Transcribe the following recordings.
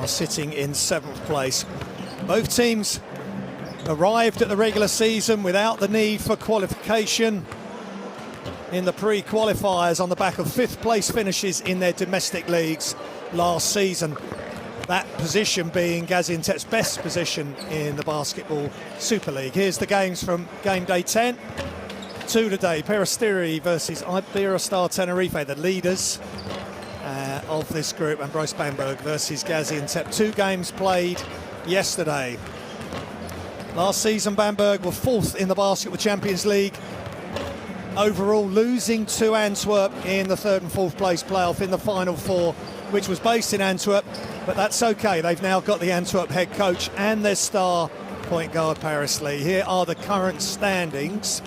are sitting in 7th place. Both teams arrived at the regular season without the need for qualification in the pre-qualifiers on the back of 5th place finishes in their domestic leagues last season. That position being Gaziantep's best position in the Basketball Super League. Here's the games from game day 10. 2 today, Peristeri versus Iberostar Tenerife, the leaders of this group, and Brose Bamberg versus Gaziantep. 2 games played yesterday. Last season, Bamberg were 4th in the Basketball Champions League overall, losing to Antwerp in the 3rd and 4th place playoff in the Final Four, which was based in Antwerp, but that's okay. They've now got the Antwerp head coach and their star point guard, Paris Lee. Here are the current standings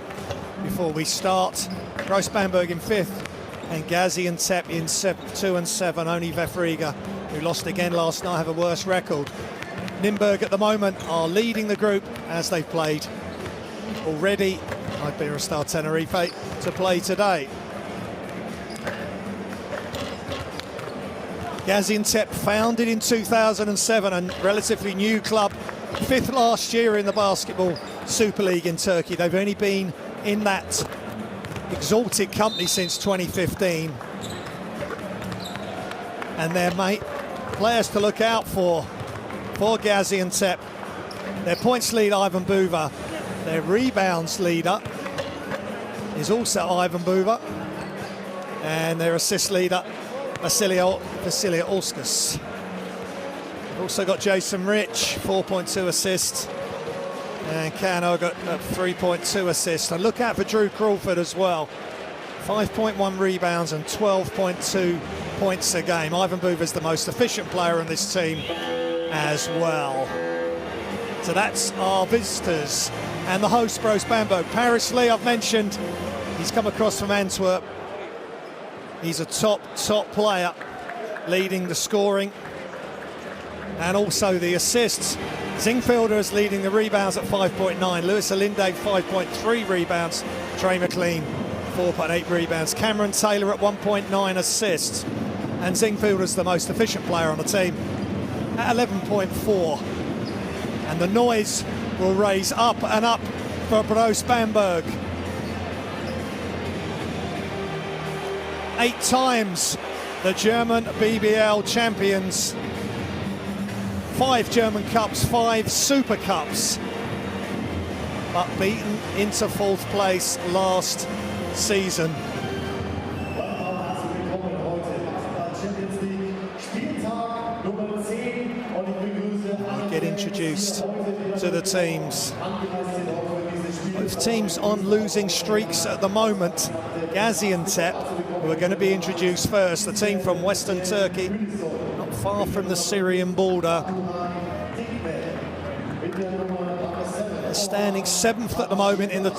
before we start. Brose Bamberg in 5th and Gaziantep in 7th, 2 and 7. Only Vefriga, who lost again last night, have a worse record. Nymburk at the moment are leading the group as they've played already. Iberostar Tenerife to play today. Gaziantep, founded in 2007, a relatively new club, 5th last year in the Basketball Super League in Turkey. They've only been in that exalted company since 2015. And their players to look out for Gaziantep. Their points lead, Ivan Buva. Their rebounds leader is also Ivan Buva. And their assist leader, Vasilia Olskas. They've also got Jason Rich, 4.2 assists. And Kano got 3.2 assists. And look out for Drew Crawford as well. 5.1 rebounds and 12.2 points a game. Ivan Buva is the most efficient player on this team as well. So that's our visitors. And the host, Brose Bamberg. Paris Lee, I've mentioned, he's come across from Antwerp. He's a top player, leading the scoring and also the assists. Zingfelder is leading the rebounds at 5.9. Lewis Alinde, 5.3 rebounds. Trey McLean, 4.8 rebounds. Cameron Taylor at 1.9 assists. And Zingfelder's the most efficient player on the team at 11.4. And the noise will raise up and up for Brose Bamberg. 8 times the German BBL champions. 5 German Cups, 5 Super Cups, but beaten into 4th place last season. We'll get introduced to the teams. Both teams on losing streaks at the moment. Gaziantep, who are going to be introduced first, the team from Western Turkey, not far from the Syrian border. They're standing 7th at the moment in the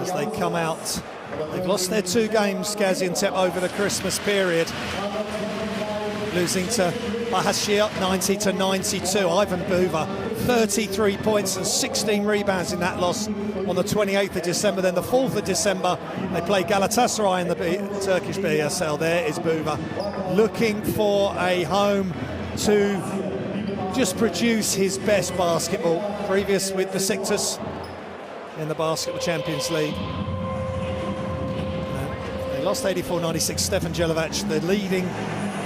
as they come out. They've lost their 2 games, Gaziantep, over the Christmas period, losing to Bahashir 90-92. Ivan Buva, 33 points and 16 rebounds in that loss on the 28th of December. Then the 4th of December, they play Galatasaray in the Turkish BSL. There is Buva, looking for a home to just produce his best basketball. Previous with Besiktas in the Basketball Champions League. They lost 84-96. Stefan Jelovac, the leading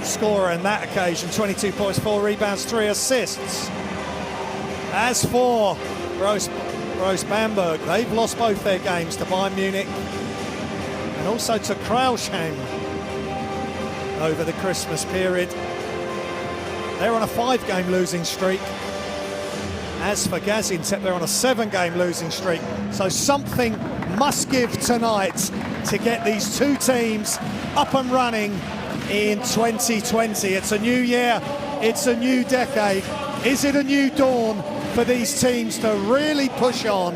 scorer on that occasion, 22 points, 4 rebounds, 3 assists. As for Brose Bamberg, they've lost both their games to Bayern Munich and also to Krailsheim over the Christmas period. They're on a 5-game losing streak. As for Gaziantep, they're on a 7-game losing streak. So something must give tonight to get these 2 teams up and running in 2020. It's a new year, it's a new decade. Is it a new dawn for these teams to really push on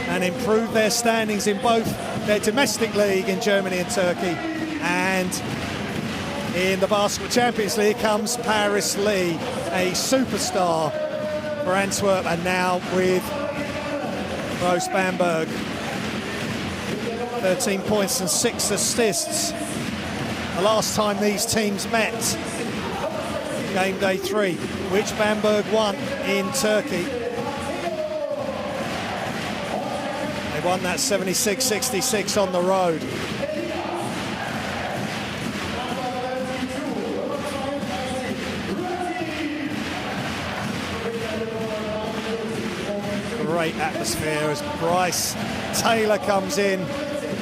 and improve their standings in both their domestic league in Germany and Turkey, and in the Basketball Champions League comes Paris Lee, a superstar for Antwerp, and now with Brose Bamberg, 13 points and 6 assists. The last time these teams met, game day 3, which Bamberg won in Turkey. They won that 76-66 on the road. Great atmosphere as Bryce Taylor comes in,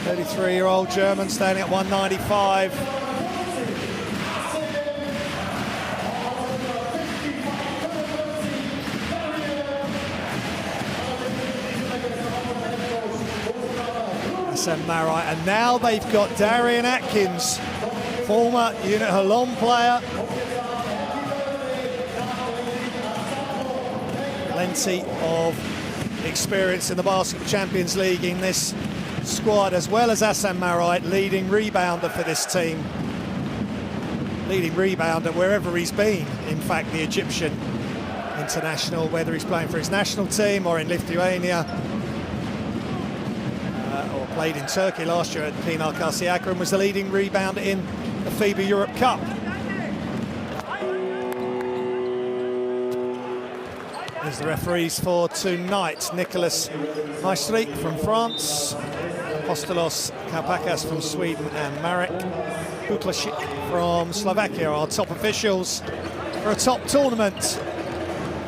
33-year-old German, standing at 195. SM Marai, and now they've got Darian Atkins, former Unit Holon player. Plenty of experience in the Basketball Champions League in this squad, as well as SM Marai, leading rebounder for this team. Leading rebounder wherever he's been. In fact, the Egyptian international, whether he's playing for his national team or in Lithuania, or played in Turkey last year at Pinar Karşıyaka, and was the leading rebounder in the FIBA Europe Cup. As the referees for tonight, Nicolas Maestrik from France, Apostolos Kalpakas from Sweden, and Marek Buklasic from Slovakia are top officials for a top tournament.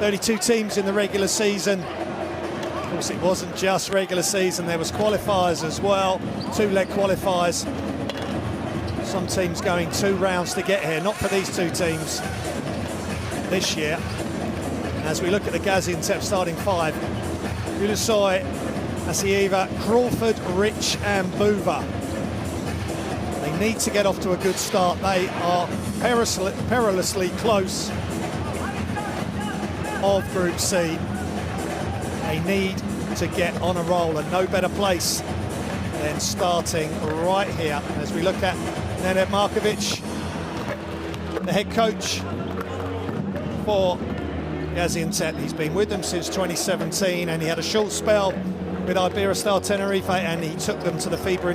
32 teams in the regular season. Of course, it wasn't just regular season, there was qualifiers as well, 2-leg qualifiers. Some teams going 2 rounds to get here, not for these 2 teams this year. As we look at the Gaziantep starting 5, Ulusoy, Asieva, Crawford, Rich and Buva. They need to get off to a good start. They are perilously close of Group C. They need to get on a roll, and no better place than starting right here. As we look at Nenad Markovic, the head coach for Gaziantep. He's been with them since 2017, and he had a short spell with Iberostar Tenerife, and he took them to the FIBA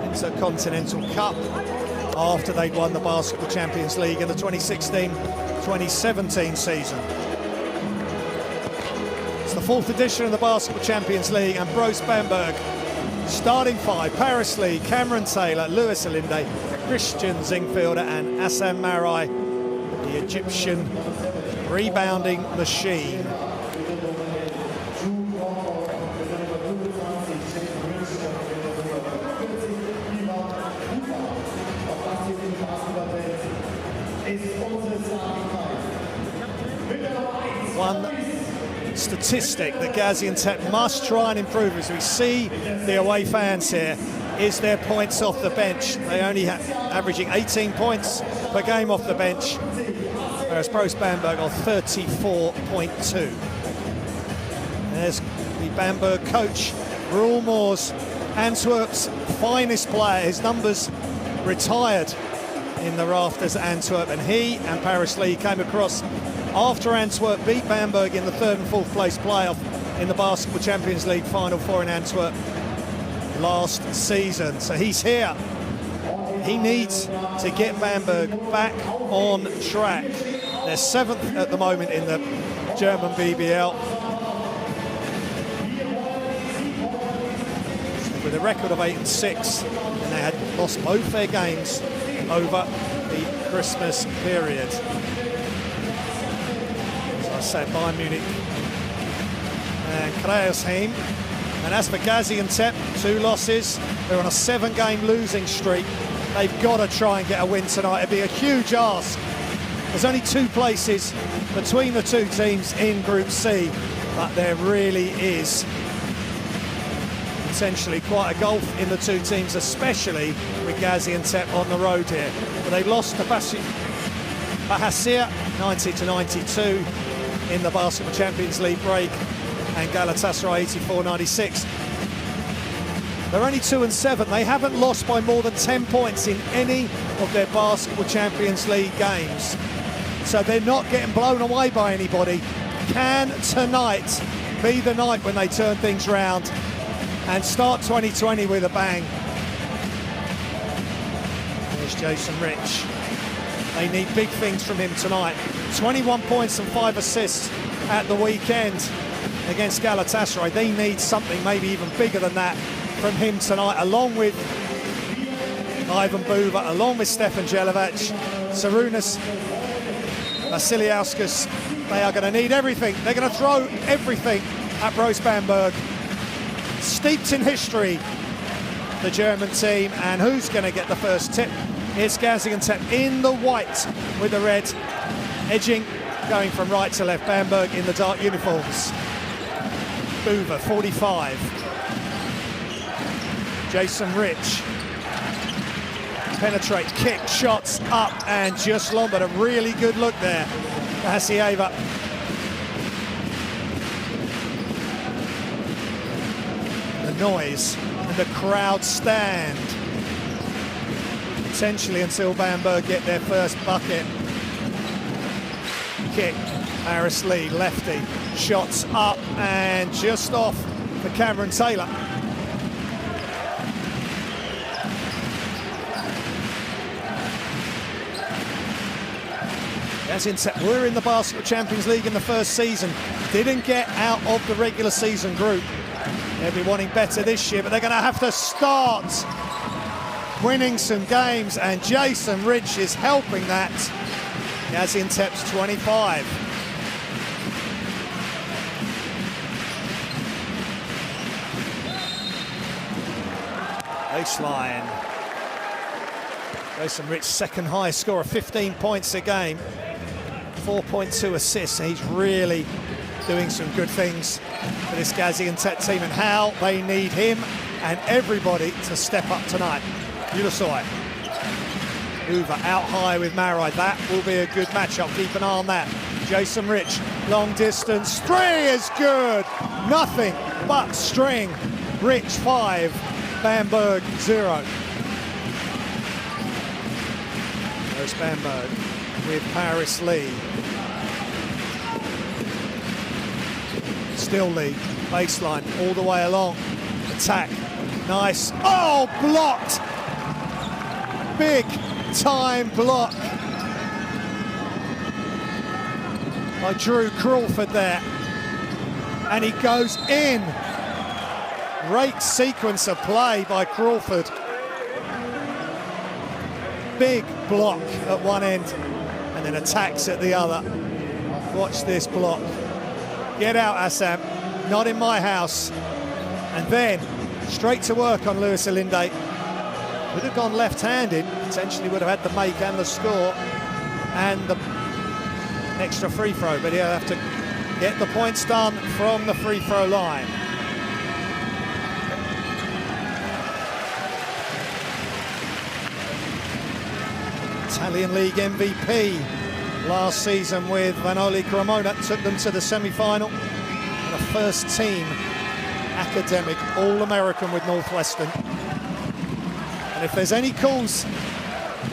Intercontinental Cup after they'd won the Basketball Champions League in the 2016-2017 season. It's the 4th edition of the Basketball Champions League, and Brose Bamberg starting 5, Paris Lee, Cameron Taylor, Lewis Alinde, Christian Zingfielder and SM Marai, the Egyptian rebounding machine. One statistic that Gaziantep must try and improve, as we see the away fans here, is their points off the bench. They only averaging 18 points per game off the bench, whereas Brose Bamberg are 34.2. There's the Bamberg coach, Roel Moors, Antwerp's finest player. His numbers retired in the rafters at Antwerp, and he and Paris Lee came across after Antwerp beat Bamberg in the 3rd and 4th place playoff in the Basketball Champions League Final 4 in Antwerp last season. So he's here. He needs to get Bamberg back on track. They're 7th at the moment in the German BBL, with a record of 8-6, and they had lost both their games over the Christmas period. As I said, Bayern Munich and Kreisheim. And as for Gaziantep, 2 losses. They're on a 7-game losing streak. They've got to try and get a win tonight. It'd be a huge ask. There's only 2 places between the 2 teams in Group C, but there really is potentially quite a gulf in the 2 teams, especially with Gaziantep on the road here. But they lost to Bahasir 90-92 in the Basketball Champions League break, and Galatasaray 84-96. They're only 2-7. They haven't lost by more than 10 points in any of their Basketball Champions League games. So they're not getting blown away by anybody. Can tonight be the night when they turn things round and start 2020 with a bang. There's Jason Rich. They need big things from him tonight. 21 points and 5 assists at the weekend against Galatasaray. They need something maybe even bigger than that from him tonight, along with Ivan Buva, along with Stefan Jelavic, Sarunas Vasiliauskas. They are going to need everything. They're going to throw everything at Brose Bamberg. Steeped in history, the German team. And who's going to get the first tip? It's Gaziantep in the white with the red, edging, going from right to left. Bamberg in the dark uniforms. Buva, 45. Jason Rich. Penetrate, kick, shots up and just long, but a really good look there. Hasieva. The noise and the crowd stand. Potentially until Bamberg get their first bucket. Kick, Paris Lee, lefty. Shots up and just off for Cameron Taylor. Gaziantep were in the Basketball Champions League in the first season, didn't get out of the regular season group. They'll be wanting better this year, but they're going to have to start winning some games, and Jason Rich is helping that. Gaziantep's 25. Baseline. Jason Rich, second highest scorer, 15 points a game. 4.2 assists. He's really doing some good things for this Gaziantep team, and how they need him and everybody to step up tonight. Ulusoi. Uva out high with Marai. That will be a good matchup. Keep an eye on that. Jason Rich, long distance. Three is good. Nothing but string. Rich 5, Bamberg 0. There's Bamberg with Paris Lee. Still Lee, baseline, all the way along. Attack, nice. Oh, blocked! Big time block by Drew Crawford there. And he goes in. Great sequence of play by Crawford. Big block at one end and then attacks at the other. Watch this block. Get out, Assam. Not in my house. And then straight to work on Lewis Alinde. Would have gone left-handed. Potentially would have had the make and the score and the extra free throw. But he'll have to get the points done from the free throw line. Italian League MVP last season with Vanoli Cremona, took them to the semi-final, and a first-team academic All-American with Northwestern. And if there's any calls,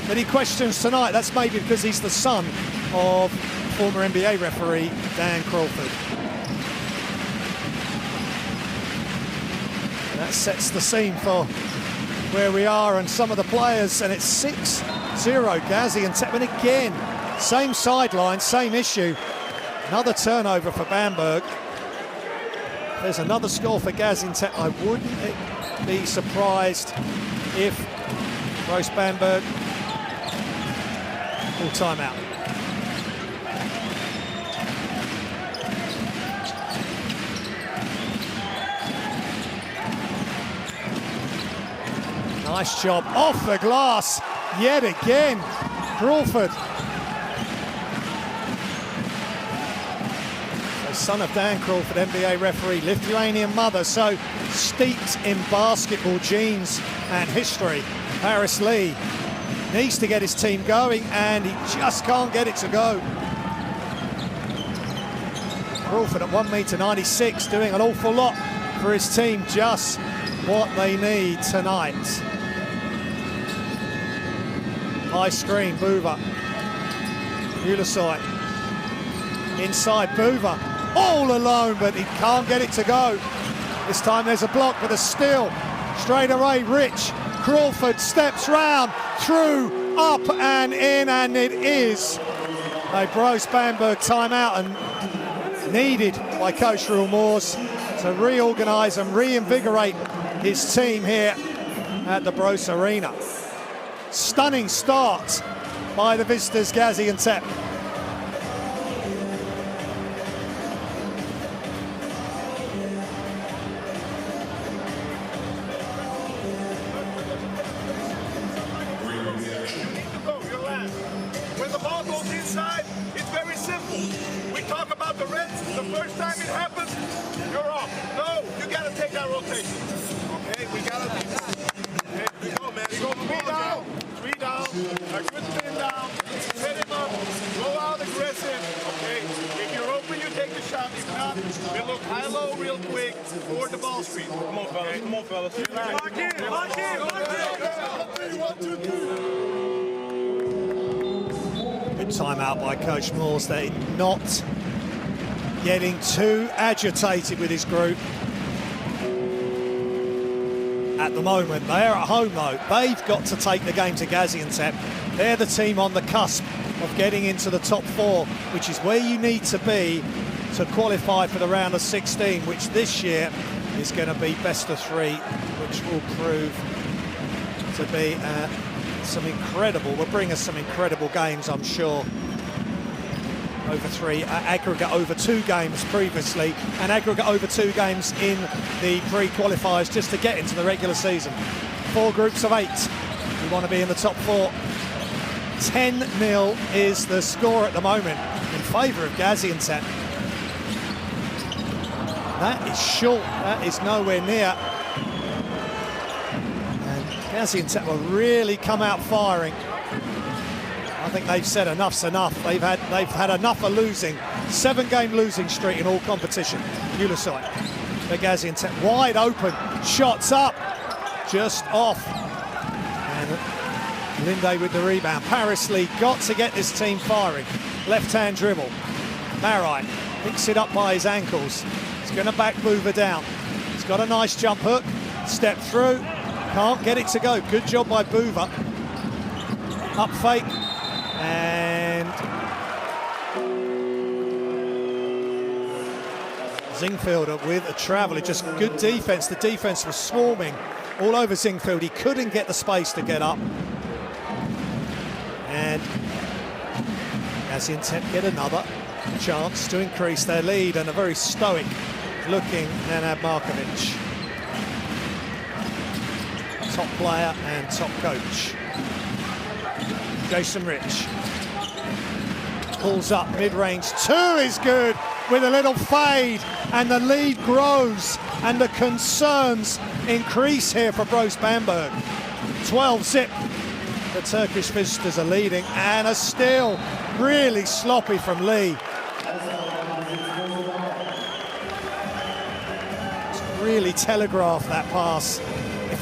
any questions tonight, that's maybe because he's the son of former NBA referee Dan Crawford. And that sets the scene for where we are and some of the players, and it's 6-0 Gaziantep, and again, same sideline, same issue. Another turnover for Bamberg. There's another score for Gaziantep. I wouldn't be surprised if Brose Bamberg full timeout. Nice job off the glass yet again. Crawford. The son of Dan Crawford, NBA referee, Lithuanian mother, so steeped in basketball genes and history. Paris Lee needs to get his team going, and he just can't get it to go. Crawford at 1.96 m, doing an awful lot for his team, just what they need tonight. High screen, Buva. Ulusoi. Inside, Buva. all alone, but he can't get it to go. This time there's a block, but a steal. Straight away, Rich. Crawford steps round, through, up and in, and it is a Brose Bamberg timeout, and needed by Coach Rule Moores to reorganise and reinvigorate his team here at the Brose Arena. Stunning start by the visitors, Gaziantep. When the ball goes inside, it's very simple. We talk about the reds. The first time it happens, you're off. No, you got to take that rotation. Okay, we got to do that. Okay, we go, man. We go three down, a good spin down, set him up, go out aggressive. Okay, if you're open, you take the shot. If not, we look high-low real quick toward the ball screen. Come on, fellas. Come on, fellas. Lock in, lock in, lock in. 1, 2, 3. Good timeout by Coach Moores. They're not getting too agitated with his group at the moment. They're at home though. They've got to take the game to Gaziantep. They're the team on the cusp of getting into the top 4, which is where you need to be to qualify for the round of 16, which this year is going to be best of 3, which will prove to be will bring us some incredible games, I'm sure. Over 3, aggregate over 2 games previously, and aggregate over 2 games in the pre-qualifiers just to get into the regular season. 4 groups of 8. We want to be in the top 4. 10-0 is the score at the moment in favour of Gaziantep. That is short. That is nowhere near. Gaziantep will really come out firing. I think they've said enough's enough. They've had enough of losing. 7-game losing streak in all competition. Ulisai. The Gaziantep wide open. Shots up. Just off. And Linde with the rebound. Paris Lee got to get this team firing. Left-hand dribble. Marai picks it up by his ankles. He's going to back mover down. He's got a nice jump hook. Step through. Can't get it to go. Good job by Boover. Up fake. And Zingfielder with a traveller. Just good defence. The defence was swarming all over Zingfield. He couldn't get the space to get up. And Gaziantep get another chance to increase their lead, and a very stoic looking Nenad Markovic. Top player and top coach. Jason Rich pulls up mid-range. 2 is good with a little fade, and the lead grows and the concerns increase here for Brose Bamberg. 12-zip. The Turkish visitors are leading, and a steal really sloppy from Lee. It's really telegraphed that pass.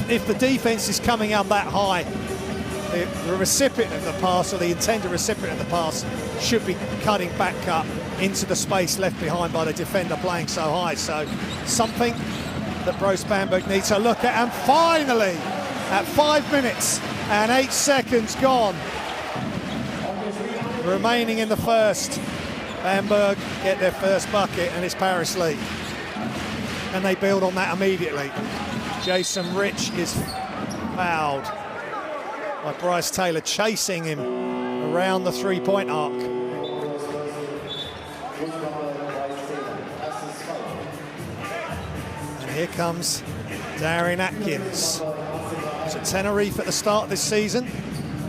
If the defence is coming out that high, the recipient of the pass, or the intended recipient of the pass, should be cutting back up into the space left behind by the defender playing so high. So something that Brose Bamberg needs to look at. And finally, at 5 minutes and 8 seconds gone, remaining in the first, Bamberg get their first bucket, and it's Paris Lee. And they build on that immediately. Jason Rich is fouled by Bryce Taylor, chasing him around the 3-point arc. And here comes Darian Atkins. He's at Tenerife at the start of this season,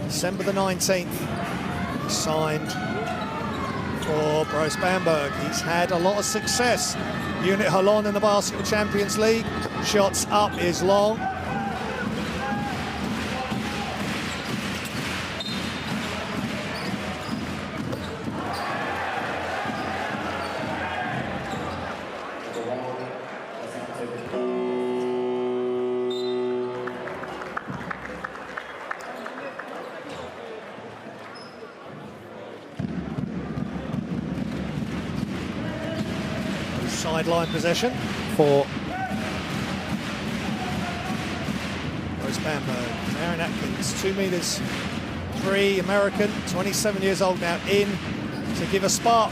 December the 19th. He signed for Brose Bamberg. He's had a lot of success. Unit Holon in the Basketball Champions League. Shots up is long. sideline possession for Brose Bamberg. Aaron Atkins, 2 meters 3, American, 27 years old now, in to give a spark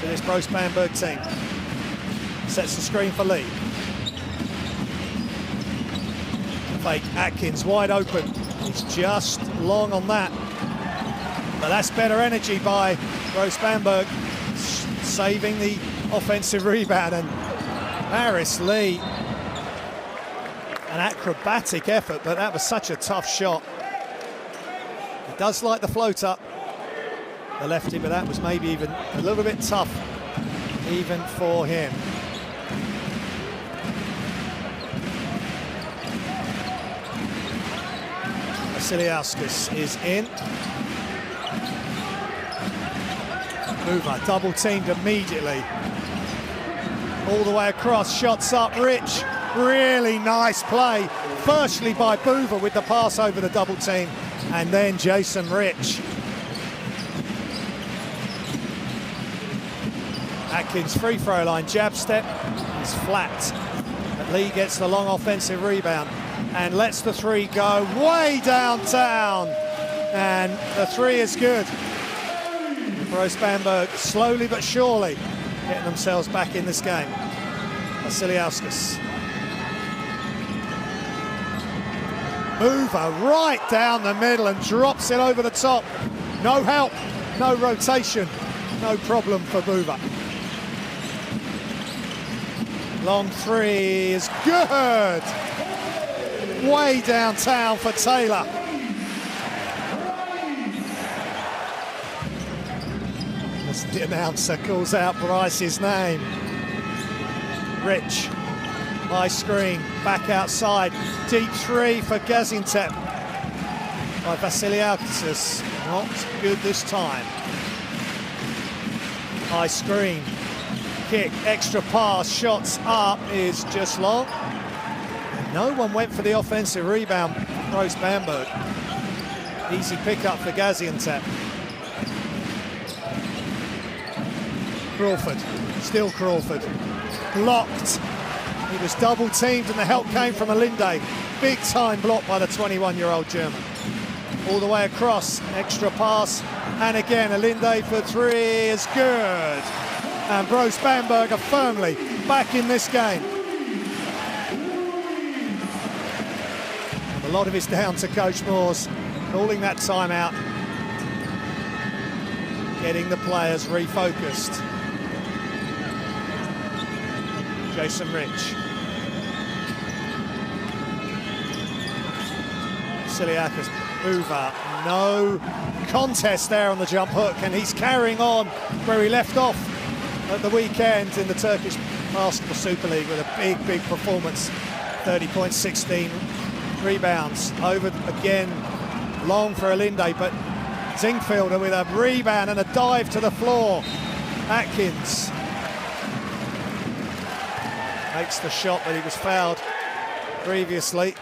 to this Brose Bamberg team. Sets the screen for Lee. Fake, Atkins wide open. He's just long on that. But that's better energy by Brose Bamberg, saving the offensive rebound. And Maris Lee, an acrobatic effort, but that was such a tough shot. He does like the floater, the lefty, but that was maybe even a little bit tough even for him. Vasiliauskas is in. Mover double teamed immediately. All the way across, shots up, Rich. Really nice play. Firstly by Boover with the pass over the double team, and then Jason Rich. Atkins free throw line, jab step is flat. But Lee gets the long offensive rebound and lets the three go way downtown. And the three is good. Brose Bamberg slowly but surely getting themselves back in this game. Vasiliauskas. Mover right down the middle and drops it over the top. No help, no rotation, no problem for Boover. Long three is good. Way downtown for Taylor. As the announcer calls out Bryce's name. Rich, high screen, back outside. Deep three for Gaziantep by Vasiliauskas. Not good this time. High screen, kick, extra pass, shots up is just long. And no one went for the offensive rebound, Brose Bamberg. Easy pickup for Gaziantep. Crawford, still Crawford. Blocked. He was double teamed and the help came from Alinde. Big time block by the 21-year-old German. All the way across, extra pass, and again Alinde for three is good. And Brose Bamberg are firmly back in this game. And a lot of it's down to Coach Moores calling that timeout, getting the players refocused. Jason Rich. Vasiliauskas, Mover, no contest there on the jump hook, and he's carrying on where he left off at the weekend in the Turkish Basketball Super League with a big performance. 30 points, 16 rebounds. Over again, long for Alinde, but Zingfielder with a rebound and a dive to the floor. Atkins makes the shot, but he was fouled previously.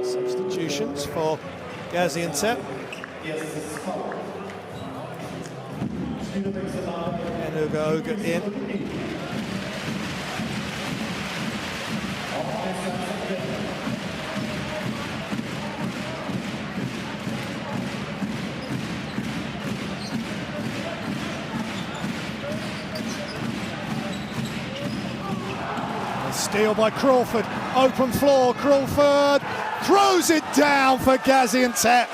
Substitutions for Gaziantep. Enuga Oga in. Steal by Crawford, open floor, Crawford throws it down for Gaziantep.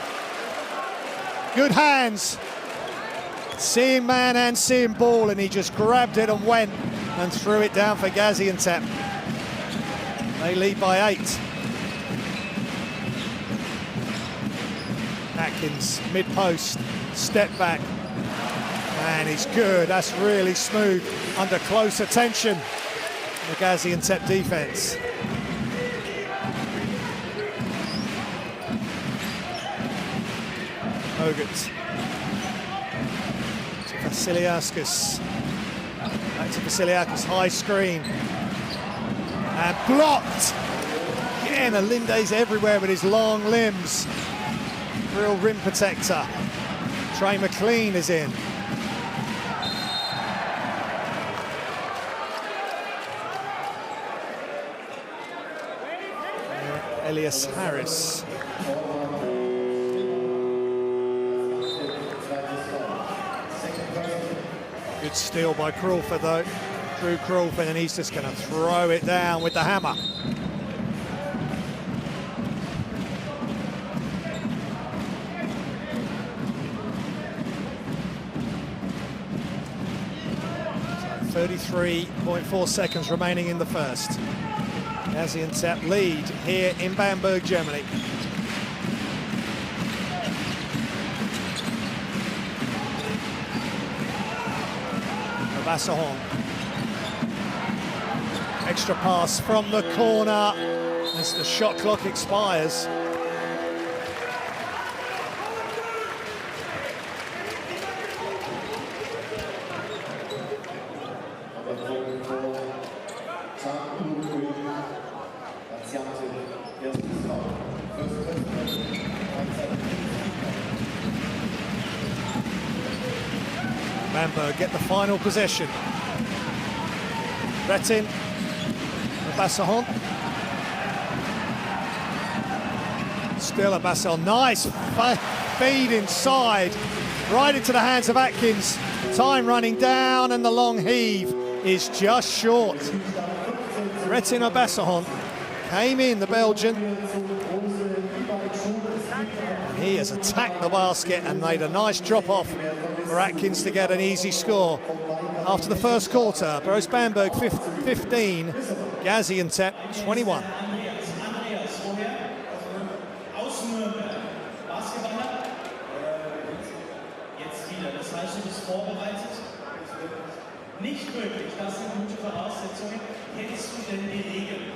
Good hands, seeing man and seeing ball, and he just grabbed it and went and threw it down for Gaziantep. They lead by 8. Atkins, mid-post, step back, and he's good. That's really smooth under close attention. The Gaziantep defense. Hogan to Vasiliauskas. Back to Vasiliauskas, high screen. And blocked. Again, Alinde's everywhere with his long limbs. Real rim protector. Trey McLean is in. Elias Harris. Good steal by Crawford though. Drew Crawford, and he's just going to throw it down with the hammer. So 33.4 seconds remaining in the first. Gaziantep lead here in Bamberg, Germany. Basahon. Extra pass from the corner as the shot clock expires. Bamberg get the final possession. Retin, Basahon. Still a Basahon, nice feed inside, right into the hands of Atkins. Time running down and the long heave is just short. Retin Basahon came in, the Belgian. And he has attacked the basket and made a nice drop off for Atkins to get an easy score. After the first quarter, Brose Bamberg 15, Gaziantep 21. Nicht möglich, das sind gute Voraussetzungen. Kennst du denn die Regeln?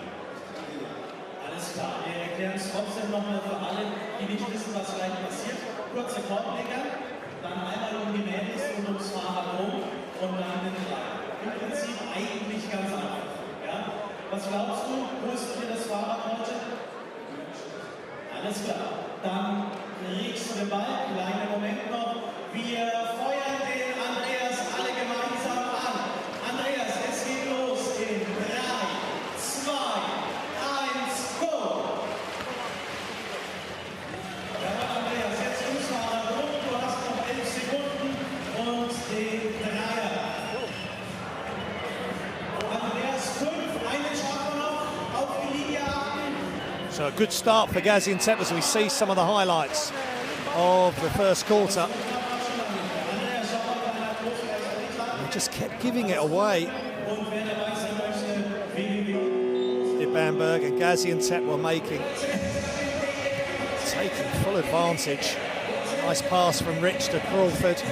Alles klar, wir erklären es trotzdem nochmal für alle, die nicht wissen, was gleich passiert. Kurze Korbleger, dann einmal um die Mädels und ums Fahrrad rum und dann den Drei. Im Prinzip eigentlich ganz einfach. Ja? Was glaubst du, wo ist dir das Fahrrad heute? Alles klar, dann kriegst du den Ball, kleiner Moment noch. Wir feuern den Andreas alle gemeinsam an. Andreas, es geht los in 3, 2, 1, go! Ja, Andreas, jetzt ums Fahrrad rum, du hast noch 11 Sekunden und den Dreier. Andreas 5, einen Schaffen noch, auf die Linie achten. So a good start for Gaziantep as we see some of the highlights of the first quarter. They just kept giving it away. Did Bamberg, and Gaziantep were taking full advantage. Nice pass from Rich to Crawford.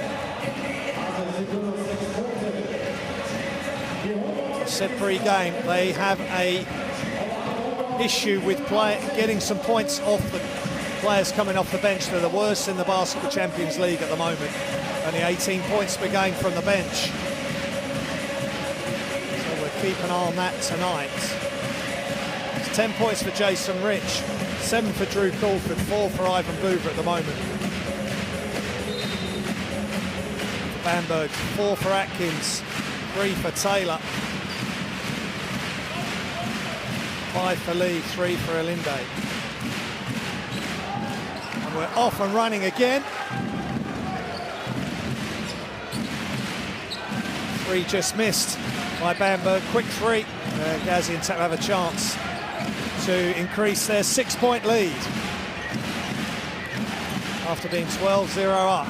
I said pre-game they have a issue with getting some points off the players coming off the bench. They're the worst in the Basketball Champions League at the moment. Only 18 points per game from the bench. So we'll keep an eye on that tonight. It's 10 points for Jason Rich, 7 for Drew Crawford, 4 for Ivan Buva at the moment. For Bamberg, 4 for Atkins, 3 for Taylor. 5 for Lee, 3 for Elinde. And we're off and running again. 3 just missed by Bamberg. Quick 3. Gaziantep have a chance to increase their 6-point lead after being 12-0 up.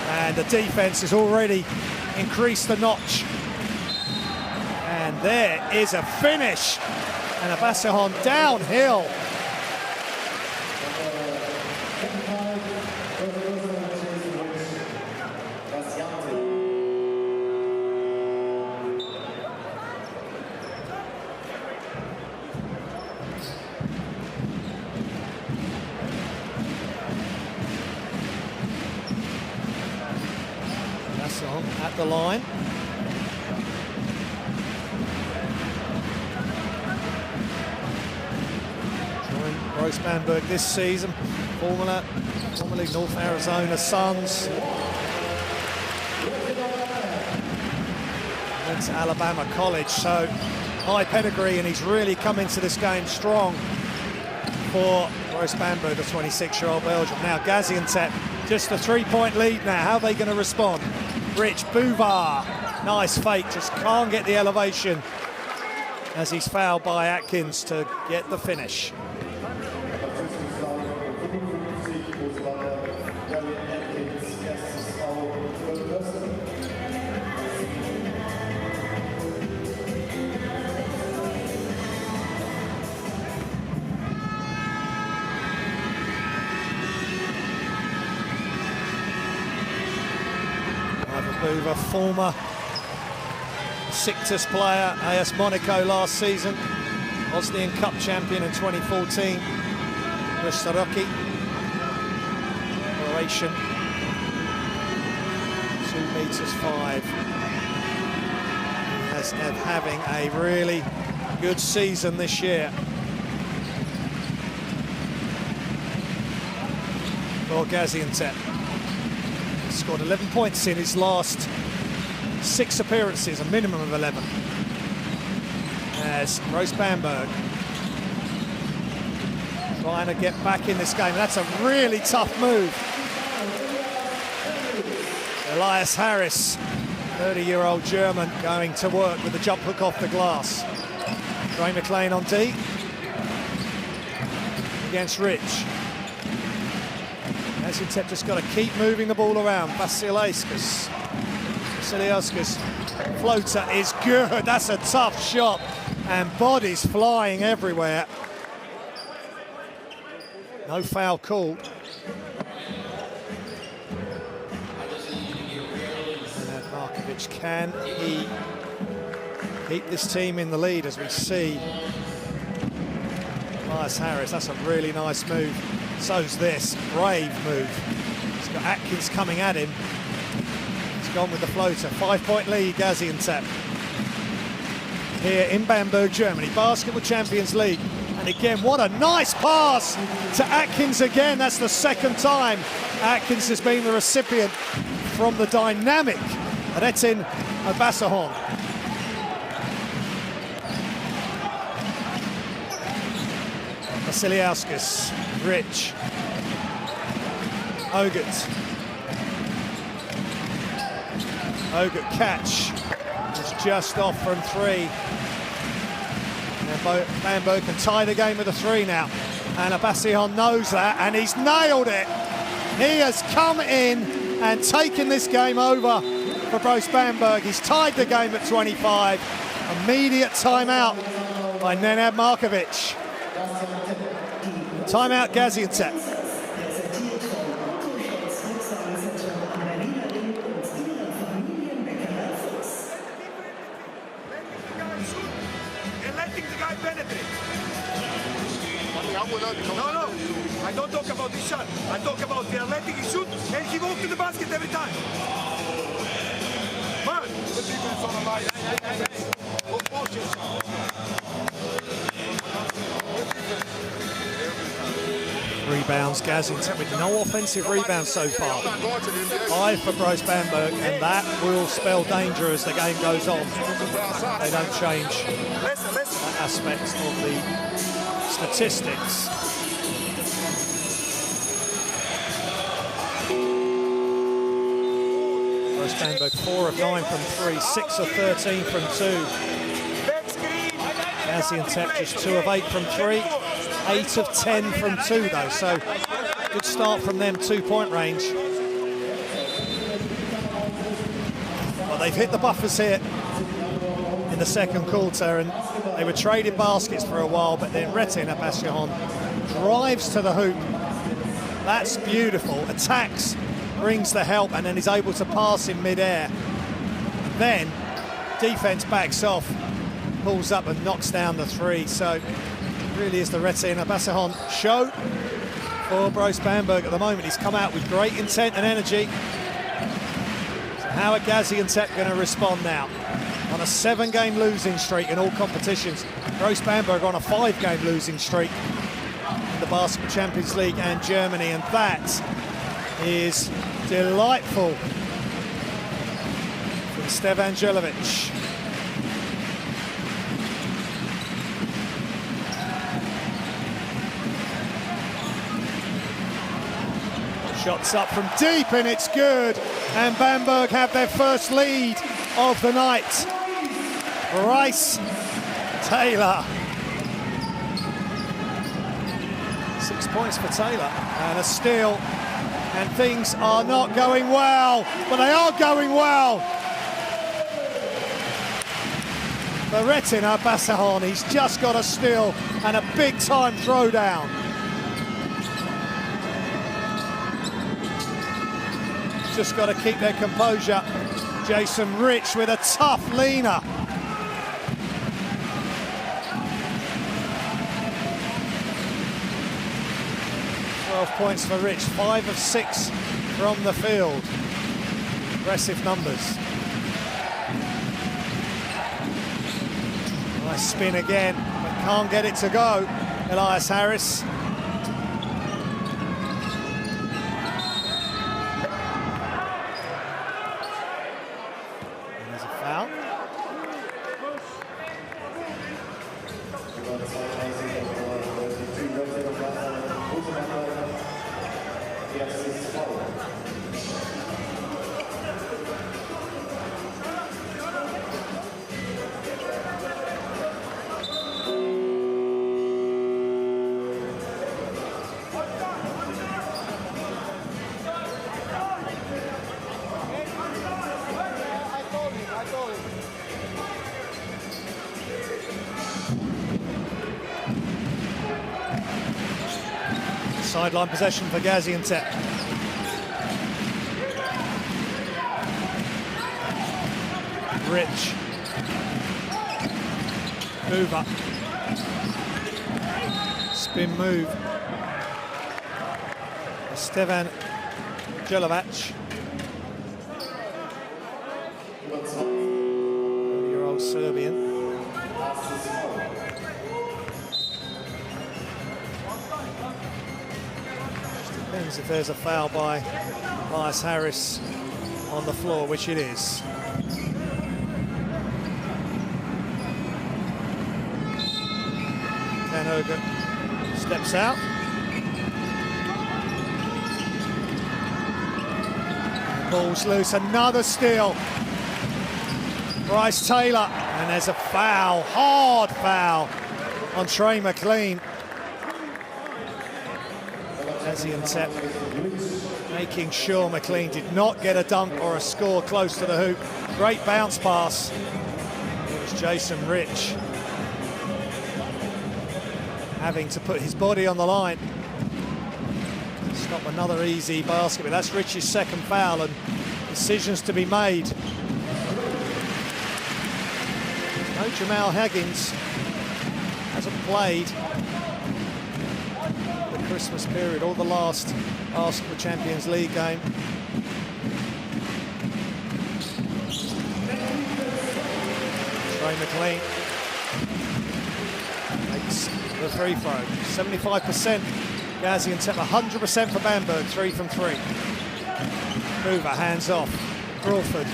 And the defense has already increased the notch. And there is a finish. And a Basahon downhill. Basahon at the line. Brose Bamberg this season, formerly North Arizona Suns. Went to Alabama College, so high pedigree, and he's really come into this game strong for Brose Bamberg, the 26-year-old Belgian. Now Gaziantep, just a 3-point lead now. How are they going to respond? Rich Bouvard, nice fake, just can't get the elevation as he's fouled by Atkins to get the finish. Boover, former Sictus player, AS Monaco last season, Bosnian Cup champion in 2014, Staroki, Croatian, 2'5". He has having a really good season this year. For Gaziantep. Scored 11 points in his last 6 appearances, a minimum of 11. As Brose Bamberg trying to get back in this game. That's a really tough move. Elias Harris, 30-year-old German, going to work with the jump hook off the glass. Ray McLean on D against Rich. Gaziantep just got to keep moving the ball around. Vasiliauskas floater is good. That's a tough shot, and bodies flying everywhere. No foul called. And Markovic, can he keep this team in the lead as we see Elias Harris? That's a really nice move. So's this, brave move. He's got Atkins coming at him. He's gone with the floater. 5-point lead, Gaziantep. Here in Bamberg, Germany, Basketball Champions League. And again, what a nice pass to Atkins again. That's the second time Atkins has been the recipient from the dynamic Retin Obasahon. Vasiliauskas, Rich, Ogert catch is just off from 3. And Bamberg can tie the game with a 3 now. And Obasahon knows that, and he's nailed it. He has come in and taken this game over for Brose Bamberg. He's tied the game at 25. Immediate timeout by Nenad Markovic. Timeout Gaziantep. And letting the guy penetrate. No, I don't talk about this shot. I talk about the letting him shoot and he goes to the basket every time. Man, the defense on the line. Rebounds, Gaziantep with no offensive rebounds so far. 5 for Brose Bamberg, and that will spell danger as the game goes on. They don't change that aspect of the statistics. Brose Bamberg 4 of 9 from 3, 6 of 13 from 2. Gaziantep just 2 of 8 from 3. 8 of 10 from 2 though, so good start from them, 2-point range. Well, they've hit the buffers here in the second quarter, and they were trading baskets for a while, but then Retin Obasahon drives to the hoop. That's beautiful. Attacks, brings the help, and then is able to pass in mid-air. Then defense backs off, pulls up and knocks down the 3. So really is the Retin Obasahon show for Brose Bamberg at the moment. He's come out with great intent and energy. So how are Gaziantep going to respond now? On a 7-game losing streak in all competitions. Brose Bamberg on a 5-game losing streak in the Basketball Champions League and Germany, and that is delightful from Stevan Jelovic. Shots up from deep and it's good. And Bamberg have their first lead of the night. Bryce Taylor. 6 points for Taylor and a steal. And things are not going well, but they are going well. For Retina Bassahan, he's just got a steal and a big-time throwdown. Just got to keep their composure. Jason Rich with a tough leaner. Points for Rich, 5 of 6 from the field. Impressive numbers. Nice spin again, but can't get it to go. Elias Harris. And there's a foul. Sideline possession for Gaziantep. Rich. Mover. Spin move. Stevan Jelovac. 30-year-old Serbian. Depends if there's a foul by Elias Harris on the floor, which it is. Kanoga steps out. Ball's loose, another steal. Bryce Taylor, and there's a foul, hard foul on Trey McLean. Gaziantep making sure McLean did not get a dunk or a score close to the hoop. Great bounce pass. It was Jason Rich having to put his body on the line. Stop another easy basket, but that's Rich's second foul and decisions to be made. No Jamal Haggins, hasn't played the Christmas period or the last Basketball Champions League game. Trey McLean makes the free throw. 75%. Gaziantep 100% for Bamberg, 3 from 3. Mover, hands off. Crawford,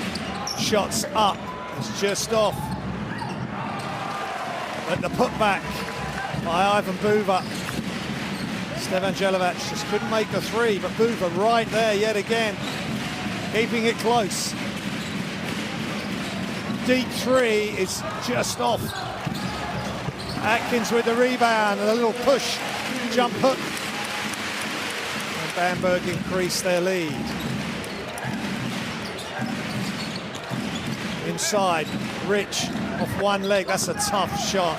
shots up. It's just off. But the putback by Ivan Buva. Stevan Jelovac just couldn't make the three, but Buva right there yet again, keeping it close. Deep three is just off. Atkins with the rebound and a little push, jump hook. And Bamberg increase their lead. Inside, Rich off one leg, that's a tough shot.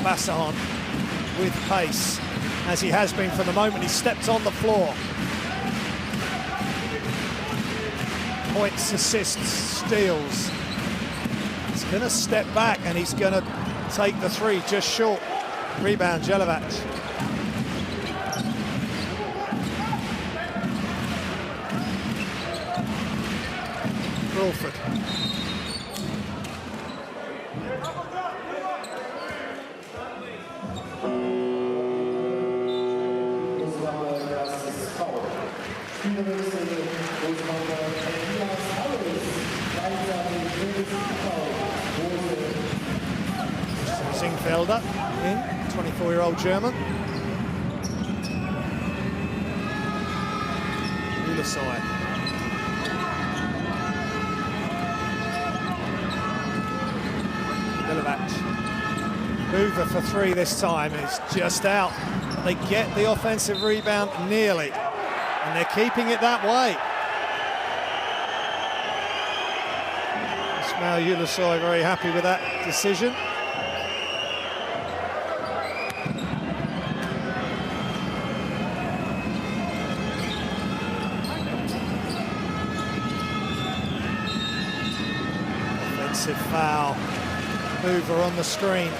Bassahan with pace, as he has been from the moment he stepped on the floor. Points, assists, steals. He's going to step back and he's going to take the three just short. Rebound, Jelovac. Crawford. Zingfelder in, 24-year-old German. Ulisai. Milovac. Boover for three this time. It's just out. They get the offensive rebound nearly, and they're keeping it that way. Ismail Ulisai very happy with that decision. Offensive foul. Hoover on the screen.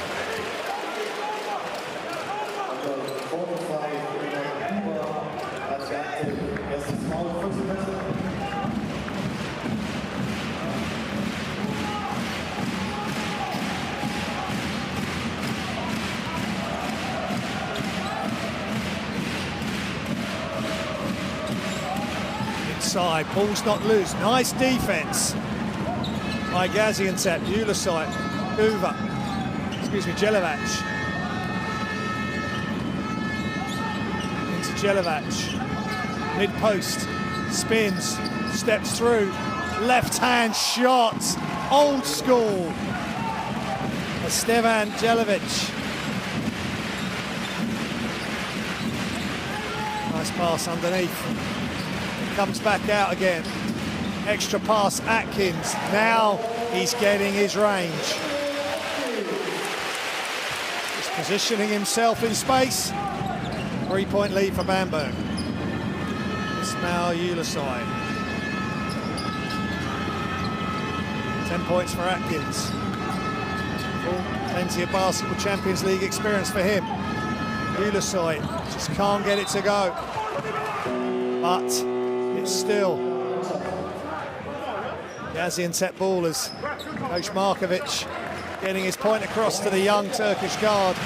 Inside, ball's not loose. Nice defense by Gaziantep. Ulisai, Hoover, Jelivac. Into Jelivac, mid-post, spins, steps through, left-hand shot, old school. Estevan Jelivac. Nice pass underneath. Comes back out again. Extra pass, Atkins. Now he's getting his range. He's positioning himself in space. 3-point lead for Bamberg. Ismail Ulisai. 10 points for Atkins. Plenty of basketball Champions League experience for him. Ulisai just can't get it to go. But it's still Gaziantep ball as Coach Markovic getting his point across to the young Turkish guard.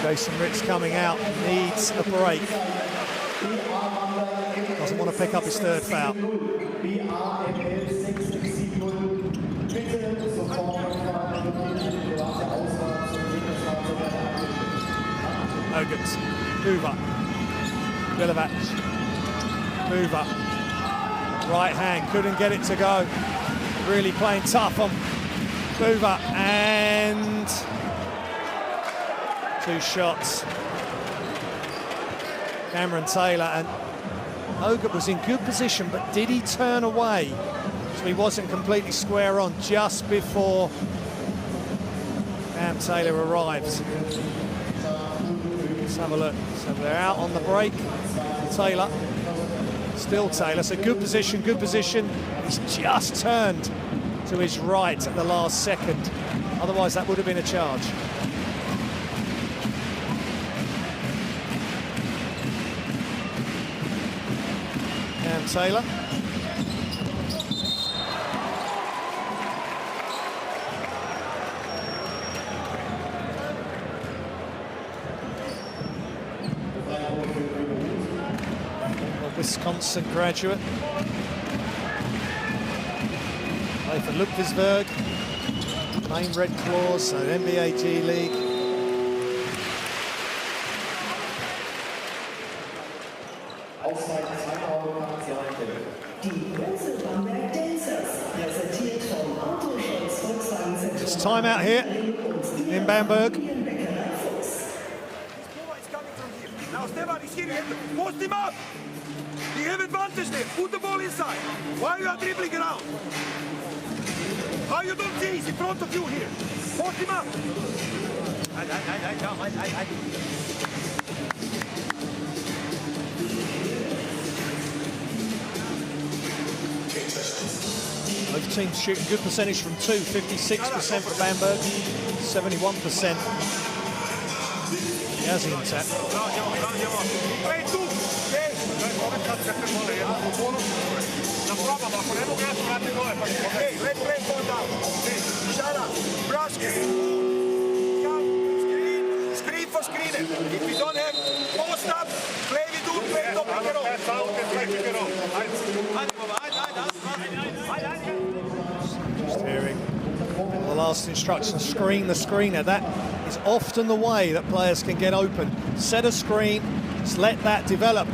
Jason Ritz coming out, needs a break. Doesn't want to pick up his third foul. Ogans, Hoover, Jelivac, Hoover, right hand, couldn't get it to go. Really playing tough on Hoover, and 2 shots. Cameron Taylor, and Hogan was in good position, but did he turn away? So he wasn't completely square on just before Cam Taylor arrived. Let's have a look. So they're out on the break. Taylor, still Taylor, so good position, good position. He's just turned to his right at the last second. Otherwise that would have been a charge. Cam Taylor. Wisconsin graduate. Play for Ludwigsburg. Main Red Claws, so NBA G League. It's time out here in Bamberg. Now Stefan is here. Post him up. You have advantage there. Put the ball inside. Why you are dribbling around? How you don't see? He's in front of you here. Post him up. Both teams shooting good percentage from 2, 56% for Bamberg, 71% Gaziantep. Hey, let's play ball down. Hey, shut up. Brush screen for screener. If you don't have post up, play with two, play top pick and roll. Just hearing the last instruction, screen the screener. That is often the way that players can get open. Set a screen, just let that develop.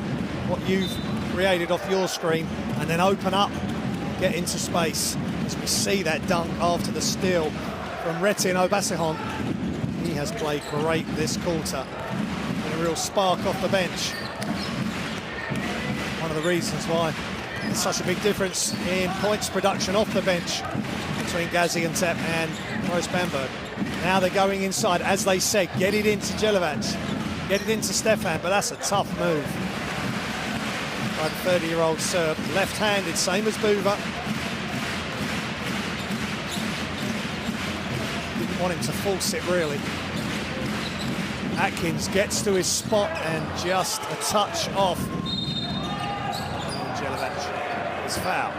what you've created off your screen and then open up, get into space. As we see that dunk after the steal from Retin Obasanjo. He has played great this quarter. And a real spark off the bench. One of the reasons why there's such a big difference in points production off the bench between Gaziantep and Brose Bamberg. Now they're going inside, as they said, get it into Jelivac, get it into Stefan, but that's a tough move by the 30-year-old Serb. Left-handed, same as Buva. Didn't want him to force it, really. Atkins gets to his spot and just a touch off. And Jelivac is fouled.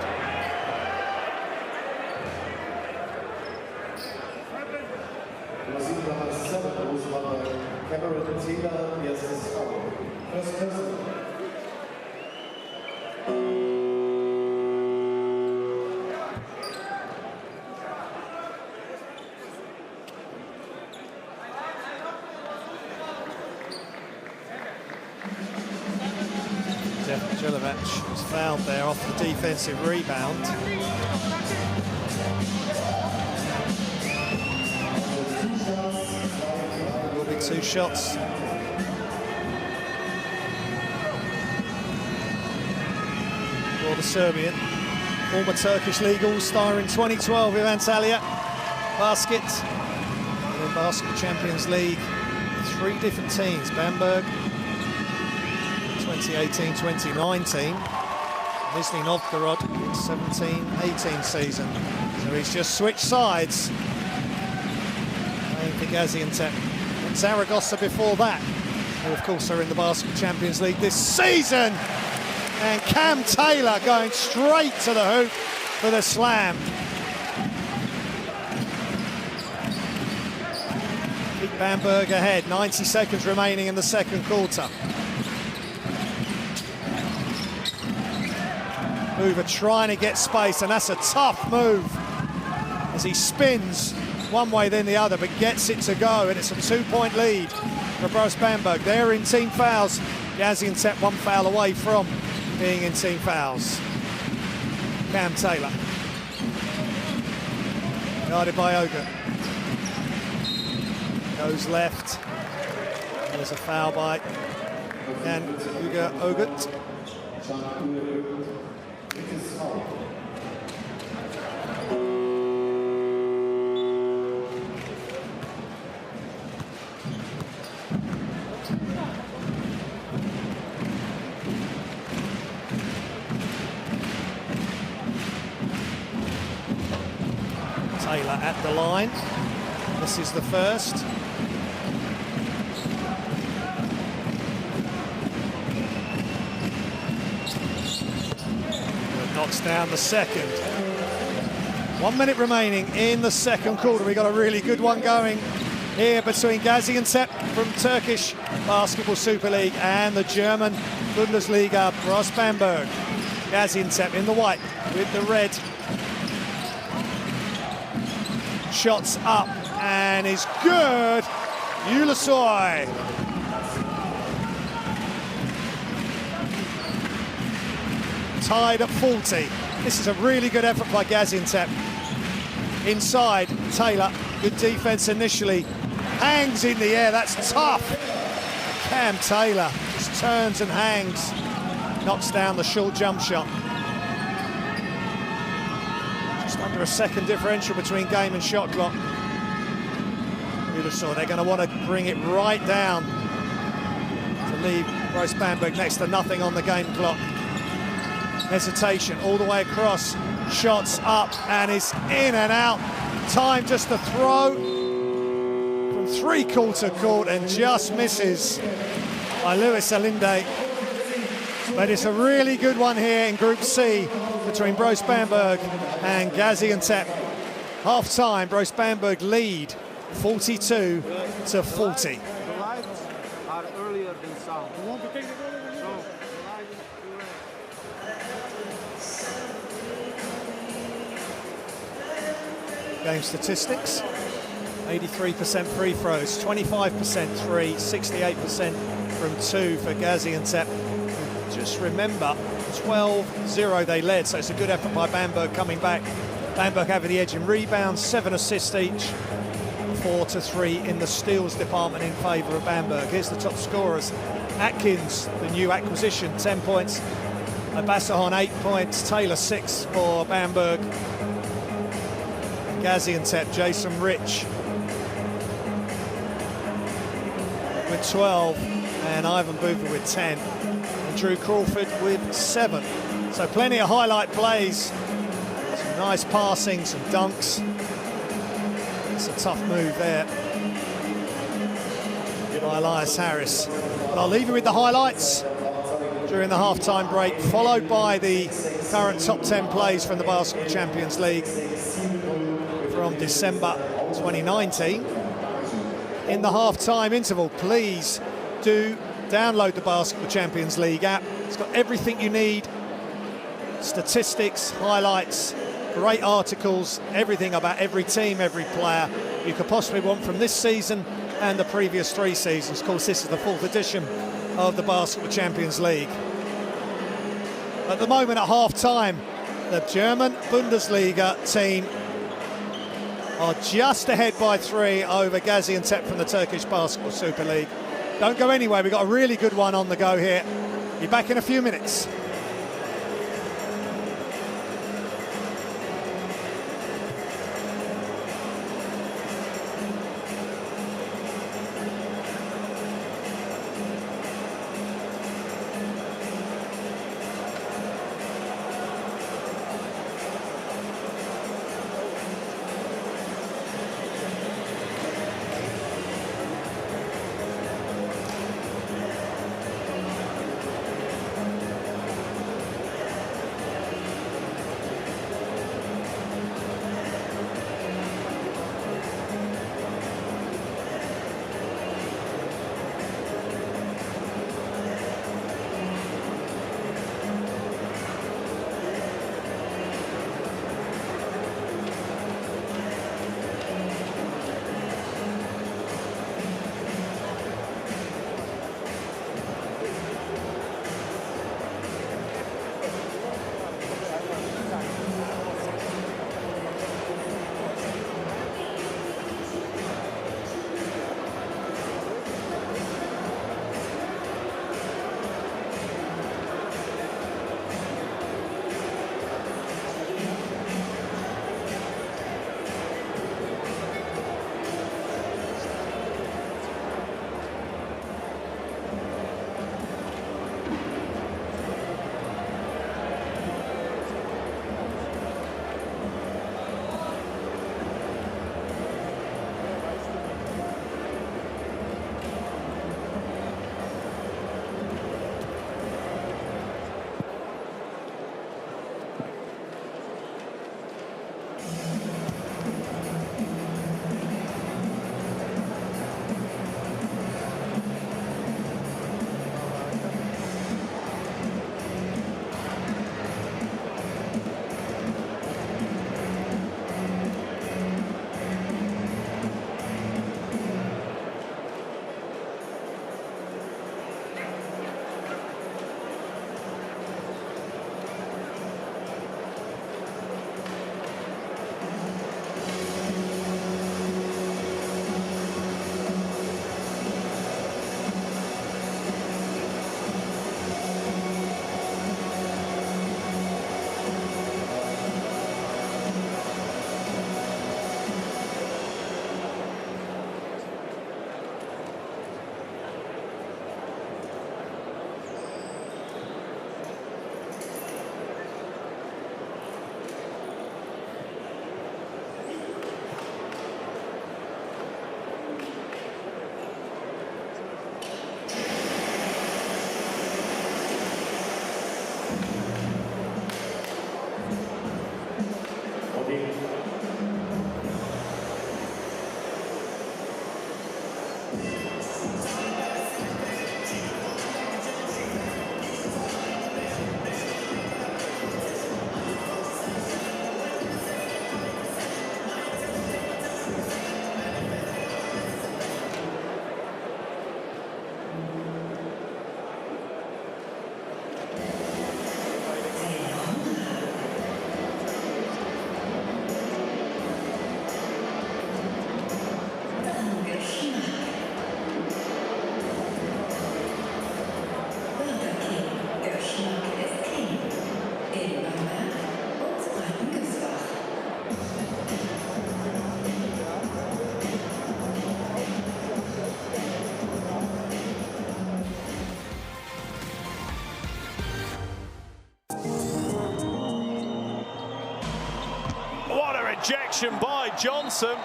Jelivac was fouled there off the defensive rebound. Will be 2 shots. For the Serbian. Former Turkish League All-Star in 2012 with Antalya. Basket. And in Basket Champions League, 3 different teams. Bamberg, 2018-2019. Nizhny Novgorod, 17-18 season. So he's just switched sides. Playing for Gaziantep. And Zaragoza before that, who of course are in the Basket Champions League this season. And Cam Taylor going straight to the hoop for the slam. Keep Bamberg ahead, 90 seconds remaining in the second quarter. Buva trying to get space, and that's a tough move as he spins one way then the other, but gets it to go, and it's a 2-point lead for Brose Bamberg. They're in team fouls. Gaziantep 1 foul away from being in team fouls. Cam Taylor. Guarded by Ogut. Goes left. There's a foul by Uga Ogut. Taylor at the line. This is the first. Knocks down the second. 1 minute remaining in the second quarter. We got a really good one going here between Gaziantep from Turkish Basketball Super League and the German Bundesliga, Brose Bamberg. Gaziantep in the white with the red. Shots up and is good. Ulusoy. Tied at 40. This is a really good effort by Gaziantep. Inside, Taylor, good defense initially. Hangs in the air, that's tough. Cam Taylor just turns and hangs. Knocks down the short jump shot. Just under a second differential between game and shot clock. Ulusoy, they're going to want to bring it right down to leave Brose Bamberg next to nothing on the game clock. Hesitation all the way across, shots up and is in and out. Time just to throw from 3/4 court and just misses by Luis Alinde. But it's a really good one here in Group C between Brose Bamberg and Gaziantep. Half time, Brose Bamberg lead 42-40. The lights are earlier than sound. Game statistics, 83% free throws, 25% 3, 68% from 2 for Gaziantep, just remember, 12-0 they led, so it's a good effort by Bamberg coming back. Bamberg having the edge in rebounds, 7 assists each, 4-3 in the steals department in favour of Bamberg. Here's the top scorers. Atkins, the new acquisition, 10 points. Bassahan, 8 points. Taylor, 6 for Bamberg. Gaziantep, Jason Rich with 12, and Ivan Buva with 10, and Drew Crawford with 7. So plenty of highlight plays, some nice passing, some dunks. It's a tough move there by Elias Harris. But I'll leave you with the highlights during the half-time break, followed by the current top 10 plays from the Basketball Champions League from December 2019. In the half-time interval, please do download the Basketball Champions League app. It's got everything you need, statistics, highlights, great articles, everything about every team, every player you could possibly want from this season and the previous 3 seasons. Of course, this is the 4th edition of the Basketball Champions League. At the moment, at half-time, the German Bundesliga team are just ahead by 3 over Gaziantep from the Turkish Basketball Super League. Don't go anywhere, we've got a really good one on the go here. Be back in a few minutes. rejection by Johnson.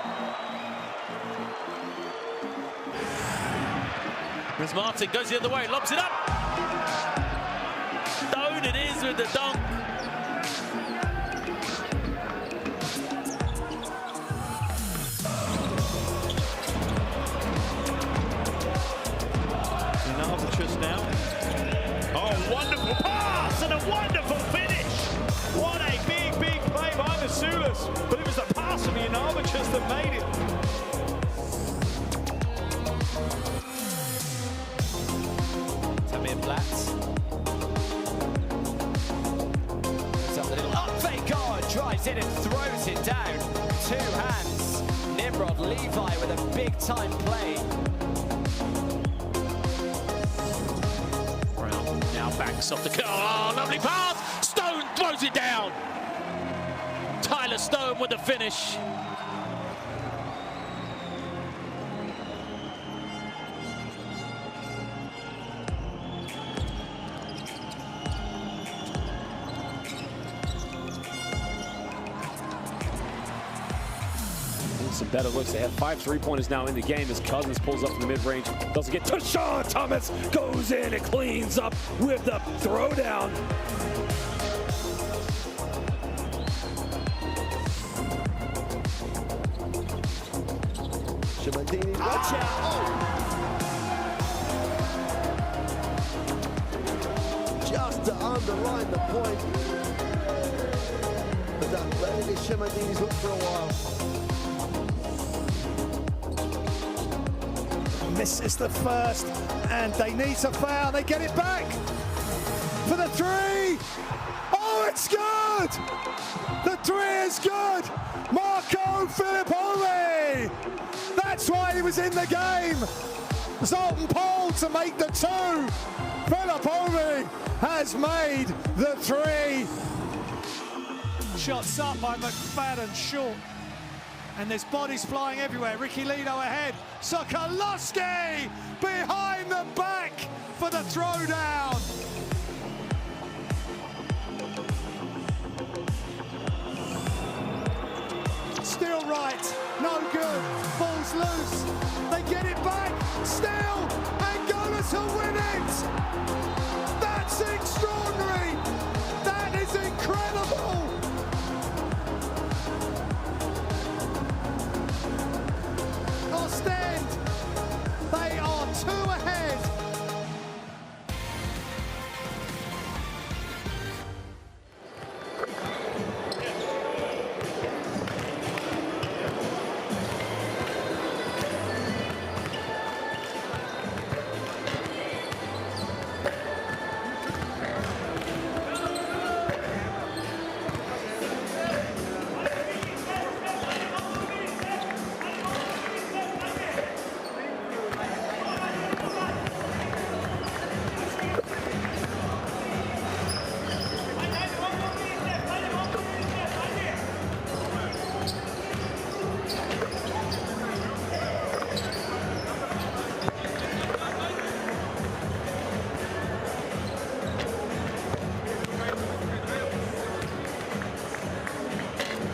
As Martin goes the other way, lobs it up. Down it is with the dunk. Just now. Oh, wonderful pass and a wonderful finish. What a big, big play by the Sulas. But it was the pass from the Janovic that made it. Tamir Platz. Puts up the little up fake guard, drives in and throws it down. Two hands. Nimrod Levi with a big time play. Now backs off the curl. Oh, lovely pass. Stone throws it down. Tyler Stone with the finish. Some better looks. They have 5 3-pointers now in the game as Cousins pulls up from the mid-range. Doesn't get to Sean Thomas. Goes in and cleans up with the throwdown. Shimandini, watch out! Just to underline the point. But that really Shimandini's looked for a while. Misses the first, and they need to foul. They get it back for the three. Oh, it's good! The three is good! Marco Filippone! That's why he was in the game. Zoltan Paul to make the two. Filippone has made the three. Shots up by McFadden, short. And there's bodies flying everywhere. Ricky Lino ahead. Sokolowski behind the back for the throwdown. Still right, no good. Ball's loose. They get it back. Still, Angola to win it. That's extraordinary. That is incredible. Ostend, they are 2 ahead.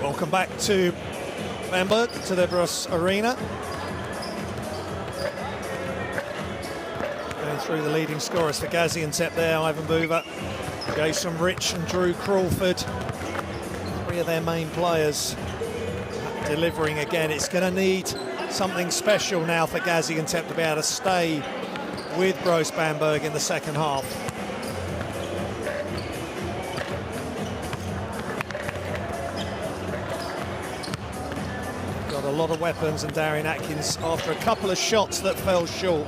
Welcome back to Bamberg, to the Brose Arena. Going through the leading scorers for Gaziantep there, Ivan Buva, Jason Rich and Drew Crawford. 3 of their main players delivering again. It's going to need something special now for Gaziantep to be able to stay with Brose Bamberg in the second half. Got a lot of weapons, and Darian Atkins, after a couple of shots that fell short,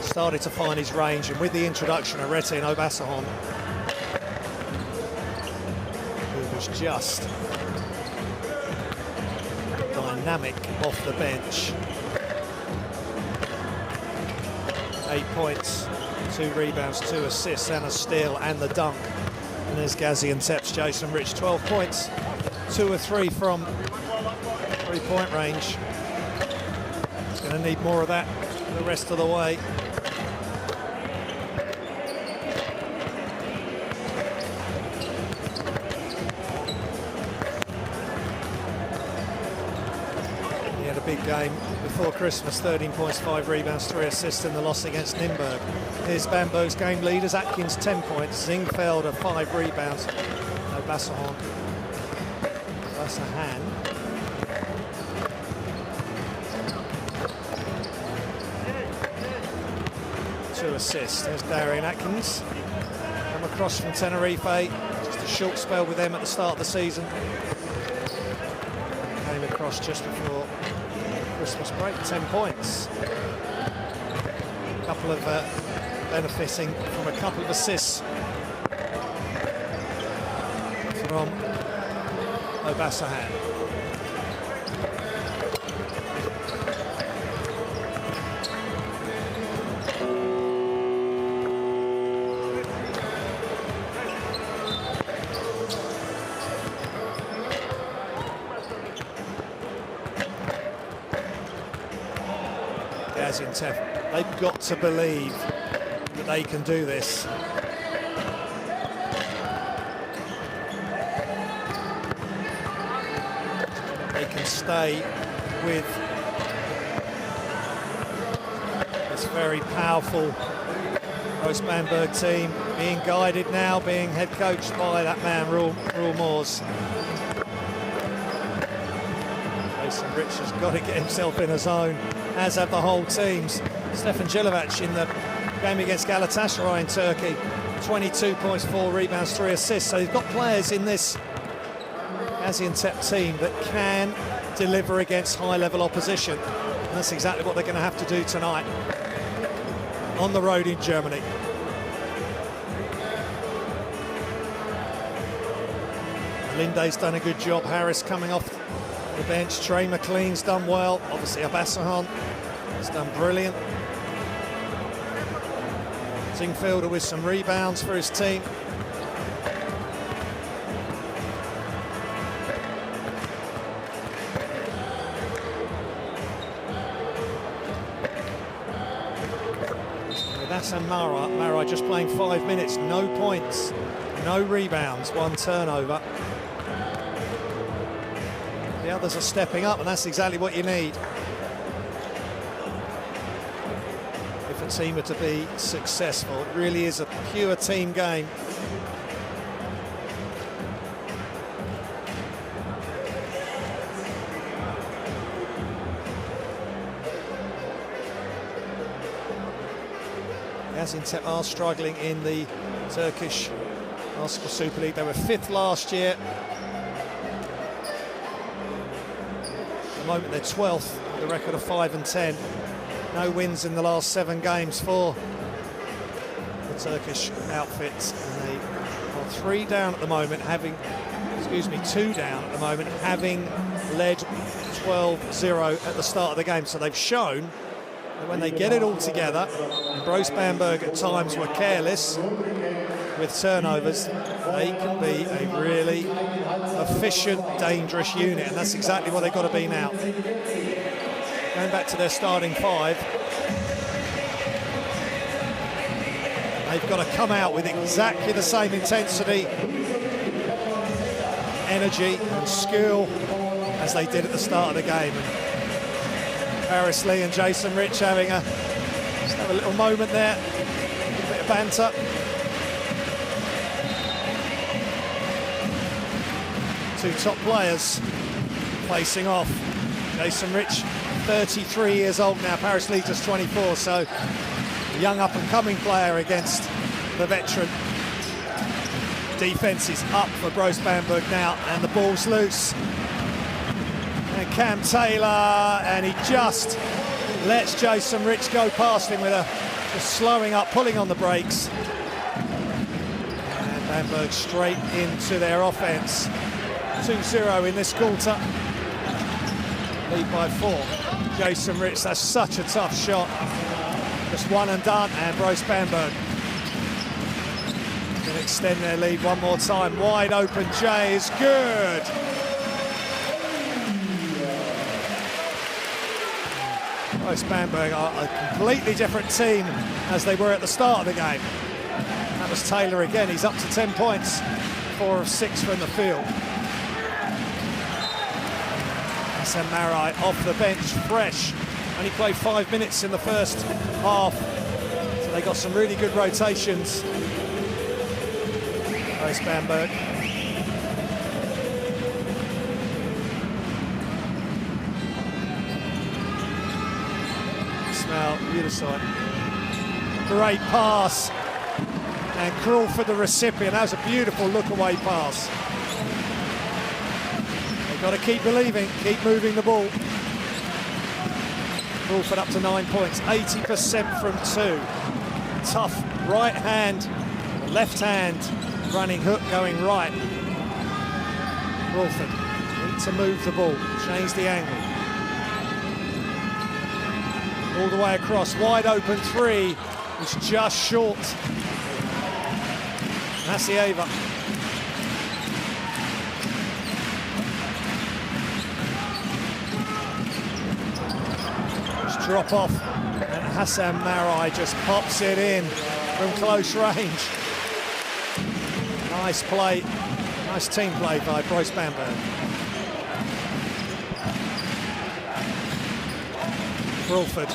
started to find his range, and with the introduction of Rete and Obasahan, who was just dynamic off the bench. 8 points, 2 rebounds, 2 assists and a steal and the dunk. And there's Gaziantep's Jason Rich, 12 points, 2 or 3 from 3-point range. He's going to need more of that the rest of the way. big game before Christmas, 13 points, 5 rebounds, 3 assists in the loss against Nymburk. Here's Bamberg's game leaders: Atkins 10 points, Zingfelder 5 rebounds, Bassahan 2 assists. There's Darian Atkins, come across from Tenerife, just a short spell with them at the start of the season. Came across just before Christmas break, 10 points. A couple of benefiting from a couple of assists from Obassahan. Gaziantep, they've got to believe that they can do this. They can stay with this very powerful Brose Bamberg team, being guided now, being head coached by that man, Rule Moores. Jason Rich has got to get himself in a zone, as have the whole teams. Stefan Jilovac in the game against Galatasaray in Turkey, 22 points, 4 rebounds, 3 assists. So you've got players in this Gaziantep team that can deliver against high-level opposition. And that's exactly what they're going to have to do tonight on the road in Germany. Linde's done a good job. Harris coming off the bench. Trey McLean's done well. Obviously, Obassahan has done brilliant. Zingfelder with some rebounds for his team. That's Mara. Mara just playing 5 minutes, no points, no rebounds, 1 turnover. The others are stepping up, and that's exactly what you need if a team are to be successful. It really is a pure team game. Gaziantep are struggling in the Turkish Basketball Super League. They were 5th last year. At the moment they're 12th with a record of 5-10. No wins in the last 7 games for the Turkish outfits. And they are 3 down at the moment, having, 2 down at the moment, having led 12-0 at the start of the game. So they've shown that when they get it all together, and Brose Bamberg at times were careless with turnovers, they can be a really efficient, dangerous unit, and that's exactly what they've got to be now. Going back to their starting 5, they've got to come out with exactly the same intensity, energy and skill as they did at the start of the game. Paris Lee and Jason Rich having just have a little moment there, a bit of banter. Two top players facing off. Jason Rich, 33 years old now, Paris Lee just 24, so a young up-and-coming player against the veteran. Defence is up for Brose Bamberg now, and the ball's loose. And Cam Taylor, and he just lets Jason Rich go past him with just slowing up, pulling on the brakes. And Bamberg straight into their offense. 2-0 in this quarter. Lead by 4. Jason Rich, that's such a tough shot. Just one and done, and Brose Bamberg can extend their lead one more time. Wide open, Jay is good. Brose Bamberg are a completely different team as they were at the start of the game. That was Taylor again. He's up to 10 points, 4 of 6 from the field. Hassan Marai off the bench, fresh. Only played 5 minutes in the first half. So they got some really good rotations. Brose Bamberg. Smell, beautiful. Great pass. And Crawford, the recipient. That was a beautiful look-away pass. They've got to keep believing, keep moving the ball. Crawford up to 9 points, 80% from 2. Tough right hand, left hand, running hook going right. Crawford needs to move the ball, change the angle. All the way across, wide open three, it's just short. Gaziantep. Just drop off, and Hassan Marai just pops it in from close range. Nice play, nice team play by Brose Bamberg. Crawford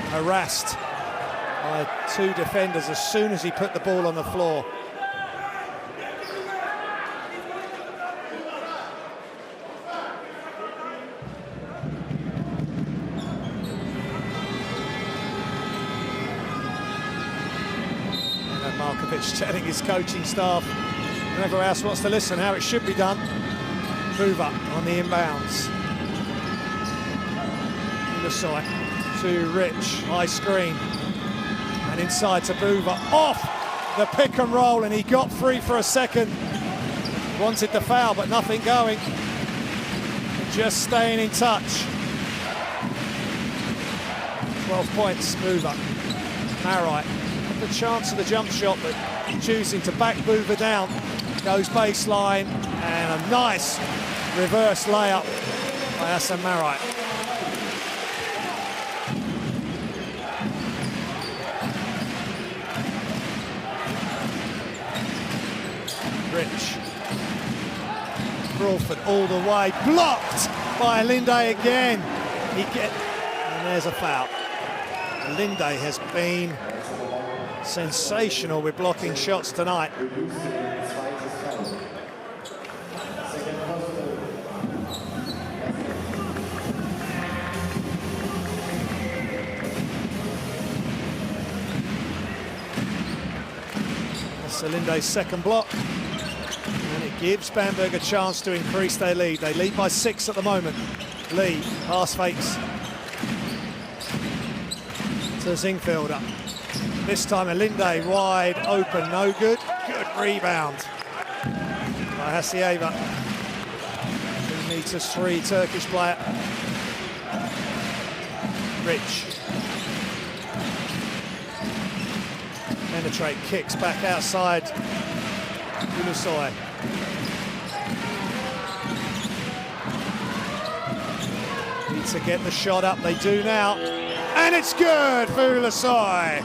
harassed by 2 defenders as soon as he put the ball on the floor. And Markovic telling his coaching staff, whoever else wants to listen, how it should be done. Move up on the inbounds. Side to Rich, high screen, and inside to Boover, off the pick and roll, and he got free for a second. Wanted the foul, but nothing going. Just staying in touch. 12 points, Boover. Marai, the chance of the jump shot, but choosing to back Boover down. Goes baseline, and a nice reverse layup by Hassan Marai. Rich. Crawford all the way, blocked by Linde again. And there's a foul. Linde has been sensational with blocking shots tonight. That's Linde's second block. And it gives Bamberg a chance to increase their lead. They lead by 6 at the moment. Lee, pass fakes to Zingfielder. This time Linde wide open, no good. Good rebound by Gaziantep. 2 meters 3, Turkish player. Rich. Penetrate, kicks back outside. Ulusoy. Need to get the shot up, they do now. And it's good for Ulusoy.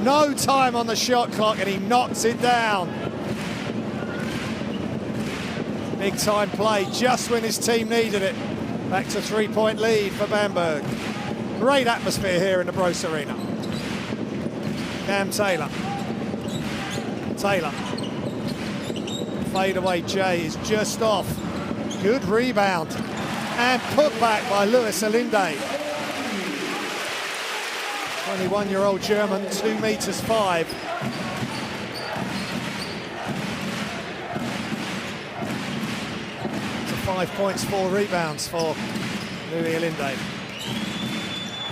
No time on the shot clock and he knocks it down. Big time play just when his team needed it. Back to 3-point lead for Bamberg. Great atmosphere here in the Brose Arena. Cam Taylor. Fade away Jay is just off. Good rebound. And put back by Lewis Linde. 21-year-old German, 2 meters 5. So 5 points, 4 rebounds for Louis Linde.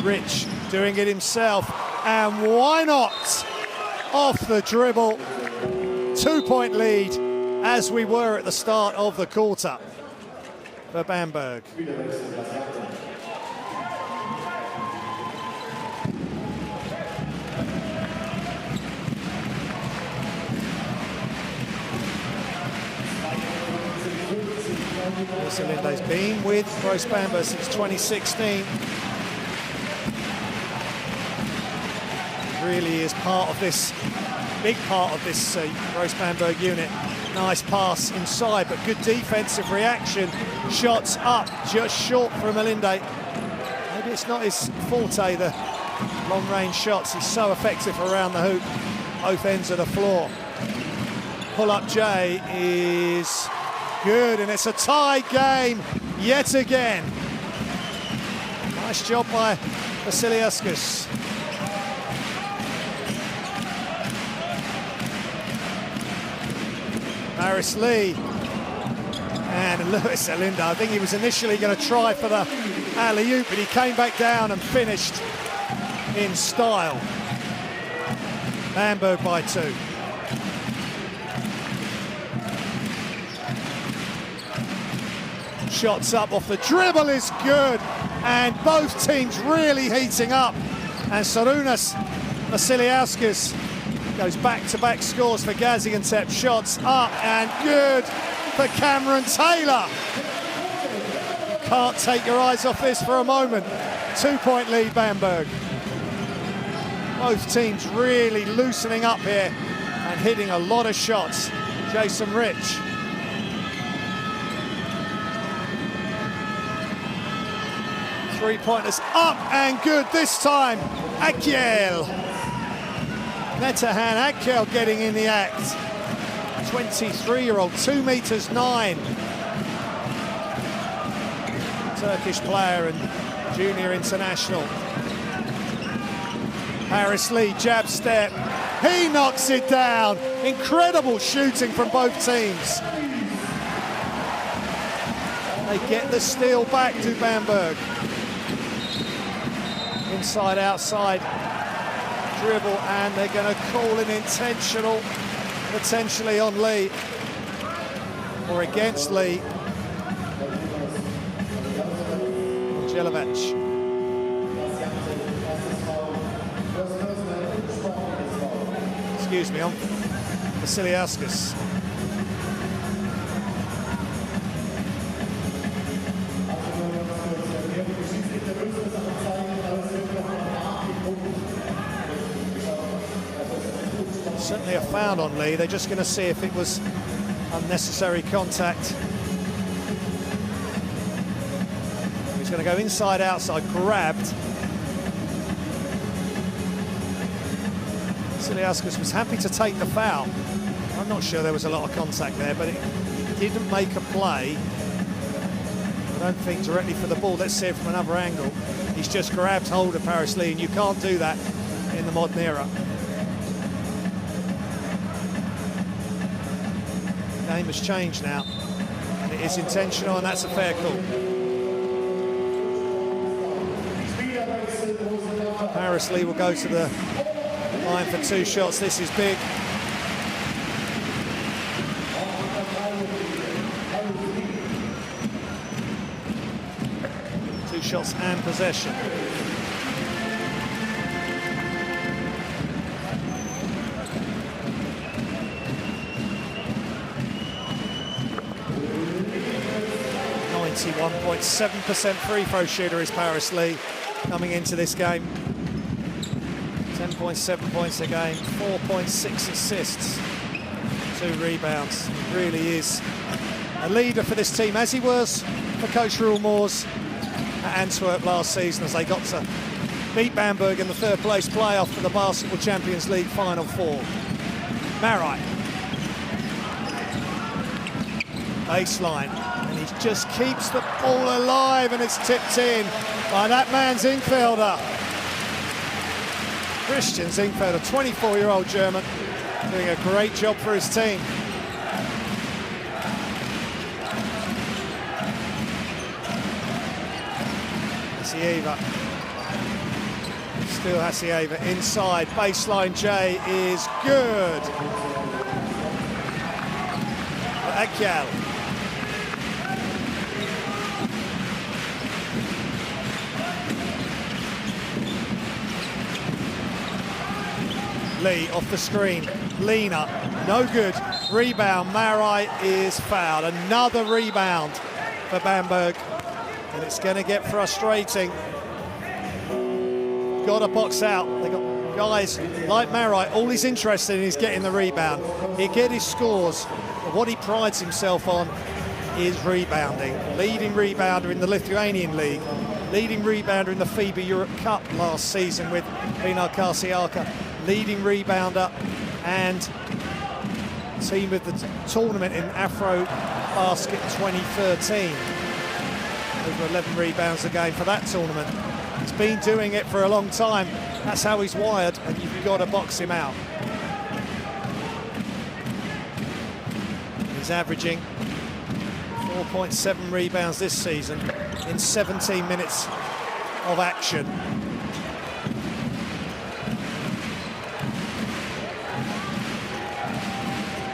Rich doing it himself. And why not? Off the dribble. 2-point lead as we were at the start of the quarter for Bamberg. Linde's been with Brose Bamberg since 2016. Really is part of this big part of this Brose Bamberg unit. Nice pass inside, but good defensive reaction. Shots up, just short from Melinde. Maybe it's not his forte, the long-range shots. He's so effective around the hoop, both ends of the floor. Pull-up J is good, and it's a tie game yet again. Nice job by Vassiliauskas. Maris Lee and Lewis Alinda. I think he was initially going to try for the alley-oop, but he came back down and finished in style. Bamberg by 2. Shots up off the dribble is good, and both teams really heating up. And Šarūnas Vassiliauskas goes back-to-back scores for Gaziantep. Shots up and good for Cameron Taylor. Can't take your eyes off this for a moment. 2-point lead, Bamberg. Both teams really loosening up here and hitting a lot of shots. Jason Rich. Three-pointers up and good this time. Akiel. Metahan Akiel getting in the act. 23-year-old, 2 meters 9. Turkish player and junior international. Maris Lee, jab step. He knocks it down. Incredible shooting from both teams. They get the steal back to Bamberg. Inside, outside dribble, and they're going to call an intentional, potentially on Lee, or against Lee. Jelavic. Excuse me, on Vassiliauskas. Certainly a foul on Lee. They're just going to see if it was unnecessary contact. He's going to go inside, outside, grabbed. Vassiliauskas was happy to take the foul. I'm not sure there was a lot of contact there, but he didn't make a play. I don't think directly for the ball. Let's see it from another angle. He's just grabbed hold of Maris Lee, and you can't do that in the modern era. The game has changed now, and it is intentional, and that's a fair call. Maris Lee will go to the line for 2 shots. This is big. Two shots and possession. .7% free throw shooter is Maris Lee coming into this game. 10.7 points a game, 4.6 assists, 2 rebounds. Really is a leader for this team, as he was for Coach Roel Moors at Antwerp last season, as they got to beat Bamberg in the 3rd place playoff for the Basketball Champions League Final 4. Marai. Baseline, and he just keeps the ball alive, and it's tipped in by that man Zinkfelder. Christian Zinkfelder, 24-year-old German, doing a great job for his team. Hasieva. Still Hasieva inside. Baseline J is good. Akiel. Lee off the screen. Lena, no good. Rebound. Marai is fouled. Another rebound for Bamberg. And it's going to get frustrating. Got to box out. They got guys like Marite, all he's interested in is getting the rebound. He'll get his scores, but what he prides himself on is rebounding. Leading rebounder in the Lithuanian League, leading rebounder in the FIBA Europe Cup last season with Pinar Karsiaka, leading rebounder and team of the tournament in Afro Basket 2013. Over 11 rebounds a game for that tournament. He's been doing it for a long time. That's how he's wired, and you've got to box him out. He's averaging 4.7 rebounds this season in 17 minutes of action.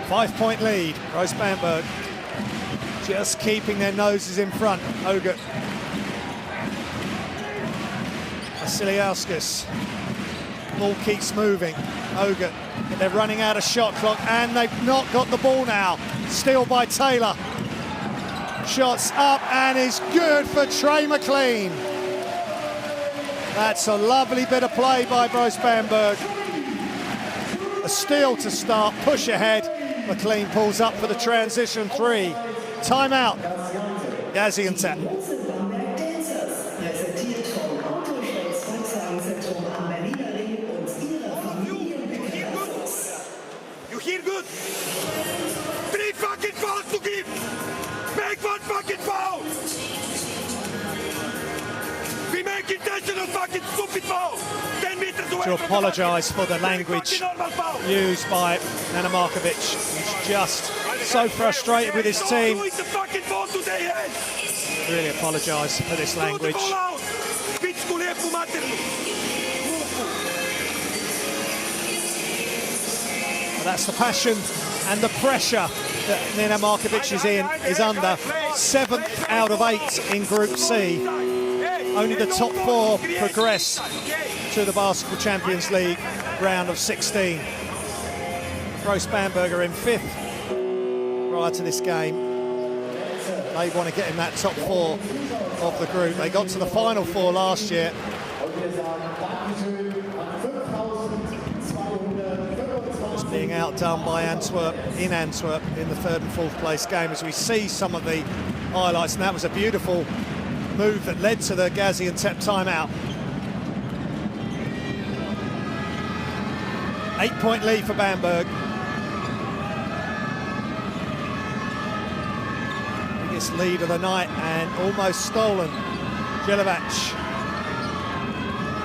Five-point lead, Brose Bamberg just keeping their noses in front. Ogut. Vasiliauskas. Ball keeps moving. Ogut. But they're running out of shot clock and they've not got the ball now. Steal by Taylor. Shots up and is good for Trey McLean. That's a lovely bit of play by Brose Bamberg. A steal to start, push ahead. McLean pulls up for the transition three. Timeout. Gaziantep. You hear good? 3 fucking fouls to give. Make 1 fucking foul. We make intentional fucking stupid foul. 10 meters away. To apologise for the language used by Nana Markovic. He's just so frustrated with his team. Really apologise for this language. That's the passion and the pressure that Nina Markovic is under. 7th out of 8 in Group C. Only the top 4 progress to the Basketball Champions League round of 16. Brose Bamberg are in 5th prior to this game. They want to get in that top 4 of the group. They got to the final 4 last year. Just being outdone by Antwerp in the 3rd and 4th place game, as we see some of the highlights, and that was a beautiful move that led to the Gaziantep timeout. 8-point lead for Bamberg. Biggest lead of the night and almost stolen. Jelivac,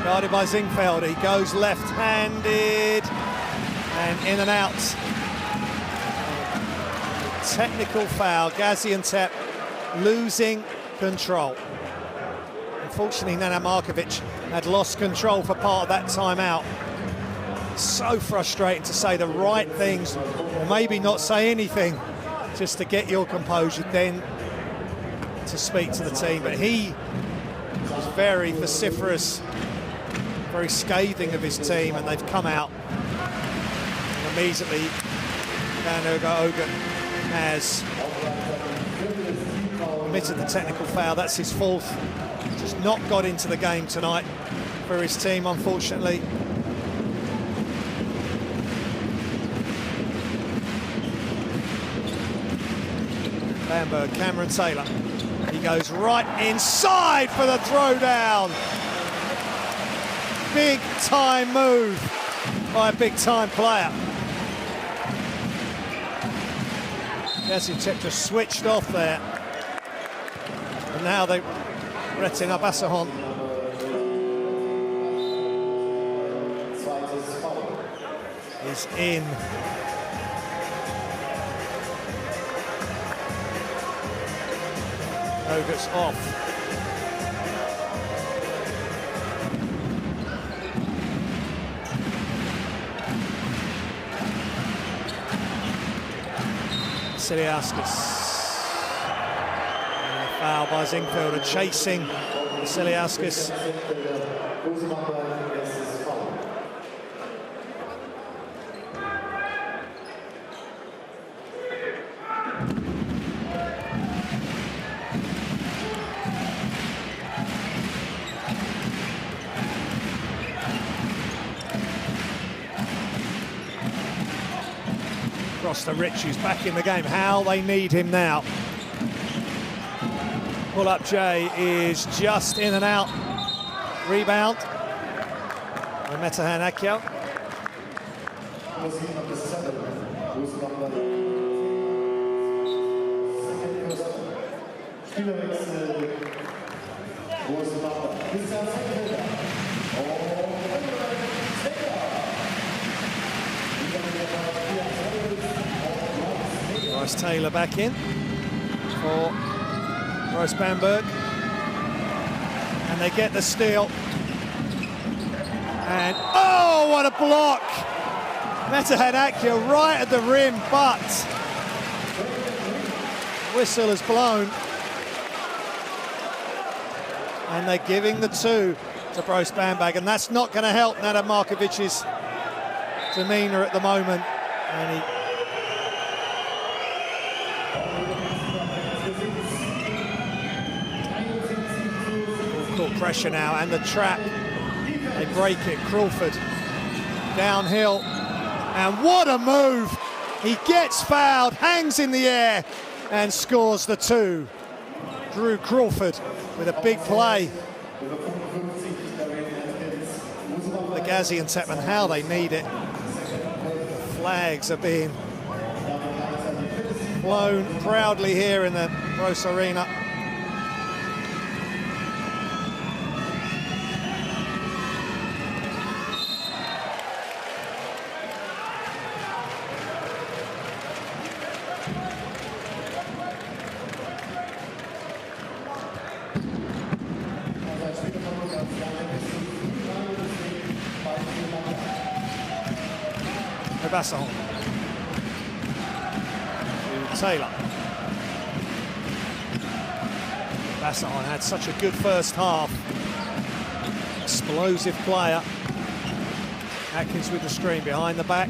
guarded by Zingfeld. He goes left-handed and in and out. Technical foul. Gaziantep losing control. Unfortunately, Nana Markovic had lost control for part of that timeout. So frustrating to say the right things, or maybe not say anything, just to get your composure, then to speak to the team. But he was very vociferous, very scathing of his team, and they've come out and immediately. Ogut has committed the technical foul. That's his 4th. Just not got into the game tonight for his team, unfortunately. Bamberg, Cameron Taylor. He goes right inside for the throwdown. Big time move by a big time player. Gaziantep just switched off there. And now they Retin Abassahon. Is in. Ogut's off. Vasiliauskas. Foul by Zingfelder, chasing Vasiliauskas. Pass to Rich, who's back in the game. How they need him now. Pull-up J is just in and out. Rebound. Metahan Akyal. Bryce Taylor back in for Brose Bamberg. And they get the steal. And oh, what a block! Metahan Akyal right at the rim, but whistle is blown. And they're giving the 2 to Brose Bamberg, and that's not going to help Nada Markovic's demeanour at the moment. And he full pressure now, and the trap. They break it. Crawford downhill, and what a move! He gets fouled, hangs in the air, and scores the 2. Drew Crawford with a big play. The Gaziantep, and how they need it. The flags are being blown proudly here in the Brose Arena. Basson to Taylor. Basson had such a good first half. Explosive player. Atkins with the screen behind the back.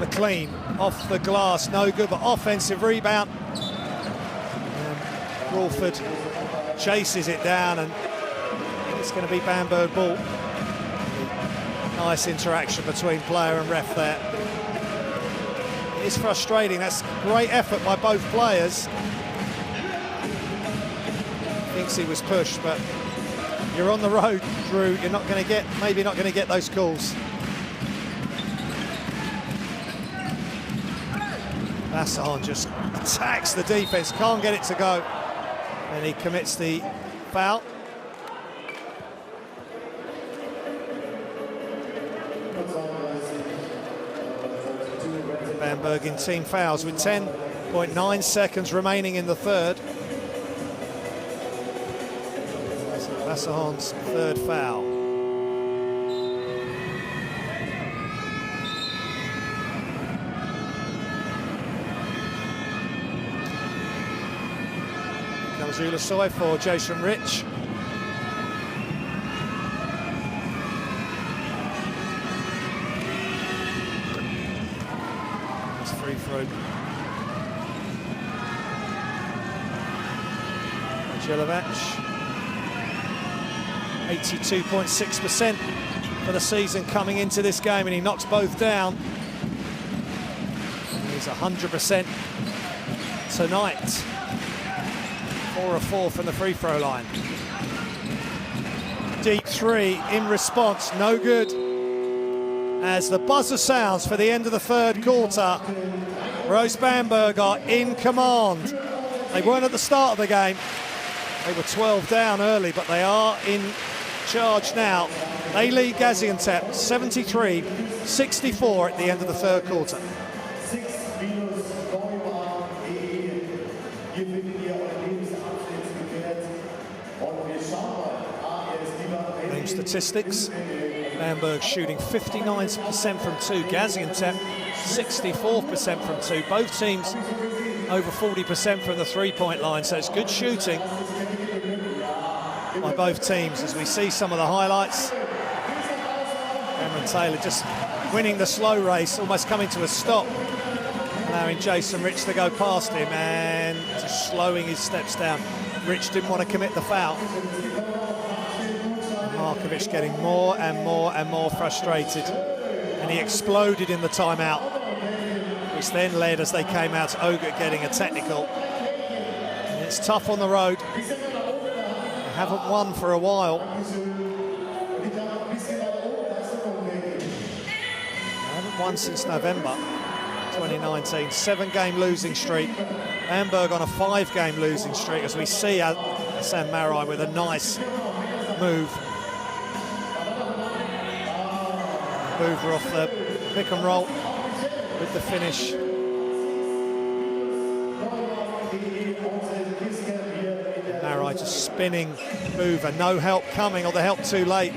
McLean off the glass, no good, but offensive rebound. And Crawford chases it down, and it's going to be Bamberg ball. Nice interaction between player and ref there. It is frustrating. That's great effort by both players. Thinks he was pushed, but you're on the road, Drew. You're not going to get, maybe not going to get those calls. Basson just attacks the defense, can't get it to go, and he commits the foul. Bamberg in team fouls with 10.9 seconds remaining in the third. Basson's third foul. Comes Ulasoi for Jason Rich. Free throw. Jelovac. 82.6% for the season coming into this game, and he knocks both down. He's 100% tonight. 4 of 4 from the free throw line. Deep 3 in response, no good. As the buzzer sounds for the end of the third quarter, Brose Bamberg are in command. They weren't at the start of the game. They were 12 down early, but they are in charge now. They lead Gaziantep 73-64 at the end of the third quarter. Game statistics. Bamberg shooting 59% from 2, Gaziantep 64% from 2. Both teams over 40% from the three-point line, so it's good shooting by both teams. As we see some of the highlights, Cameron Taylor just winning the slow race, almost coming to a stop, allowing Jason Rich to go past him and just slowing his steps down. Rich didn't want to commit the foul. Markovic getting more and more and more frustrated, and he exploded in the timeout. which then led as they came out to Ogut getting a technical. And it's tough on the road. They haven't won for a while. They haven't won since November 2019. 7-game losing streak. Bamberg on a 5-game losing streak, as we see Sam Marai with a nice move. Mover off the pick and roll with the finish. Marai just spinning mover, no help coming, or the help too late.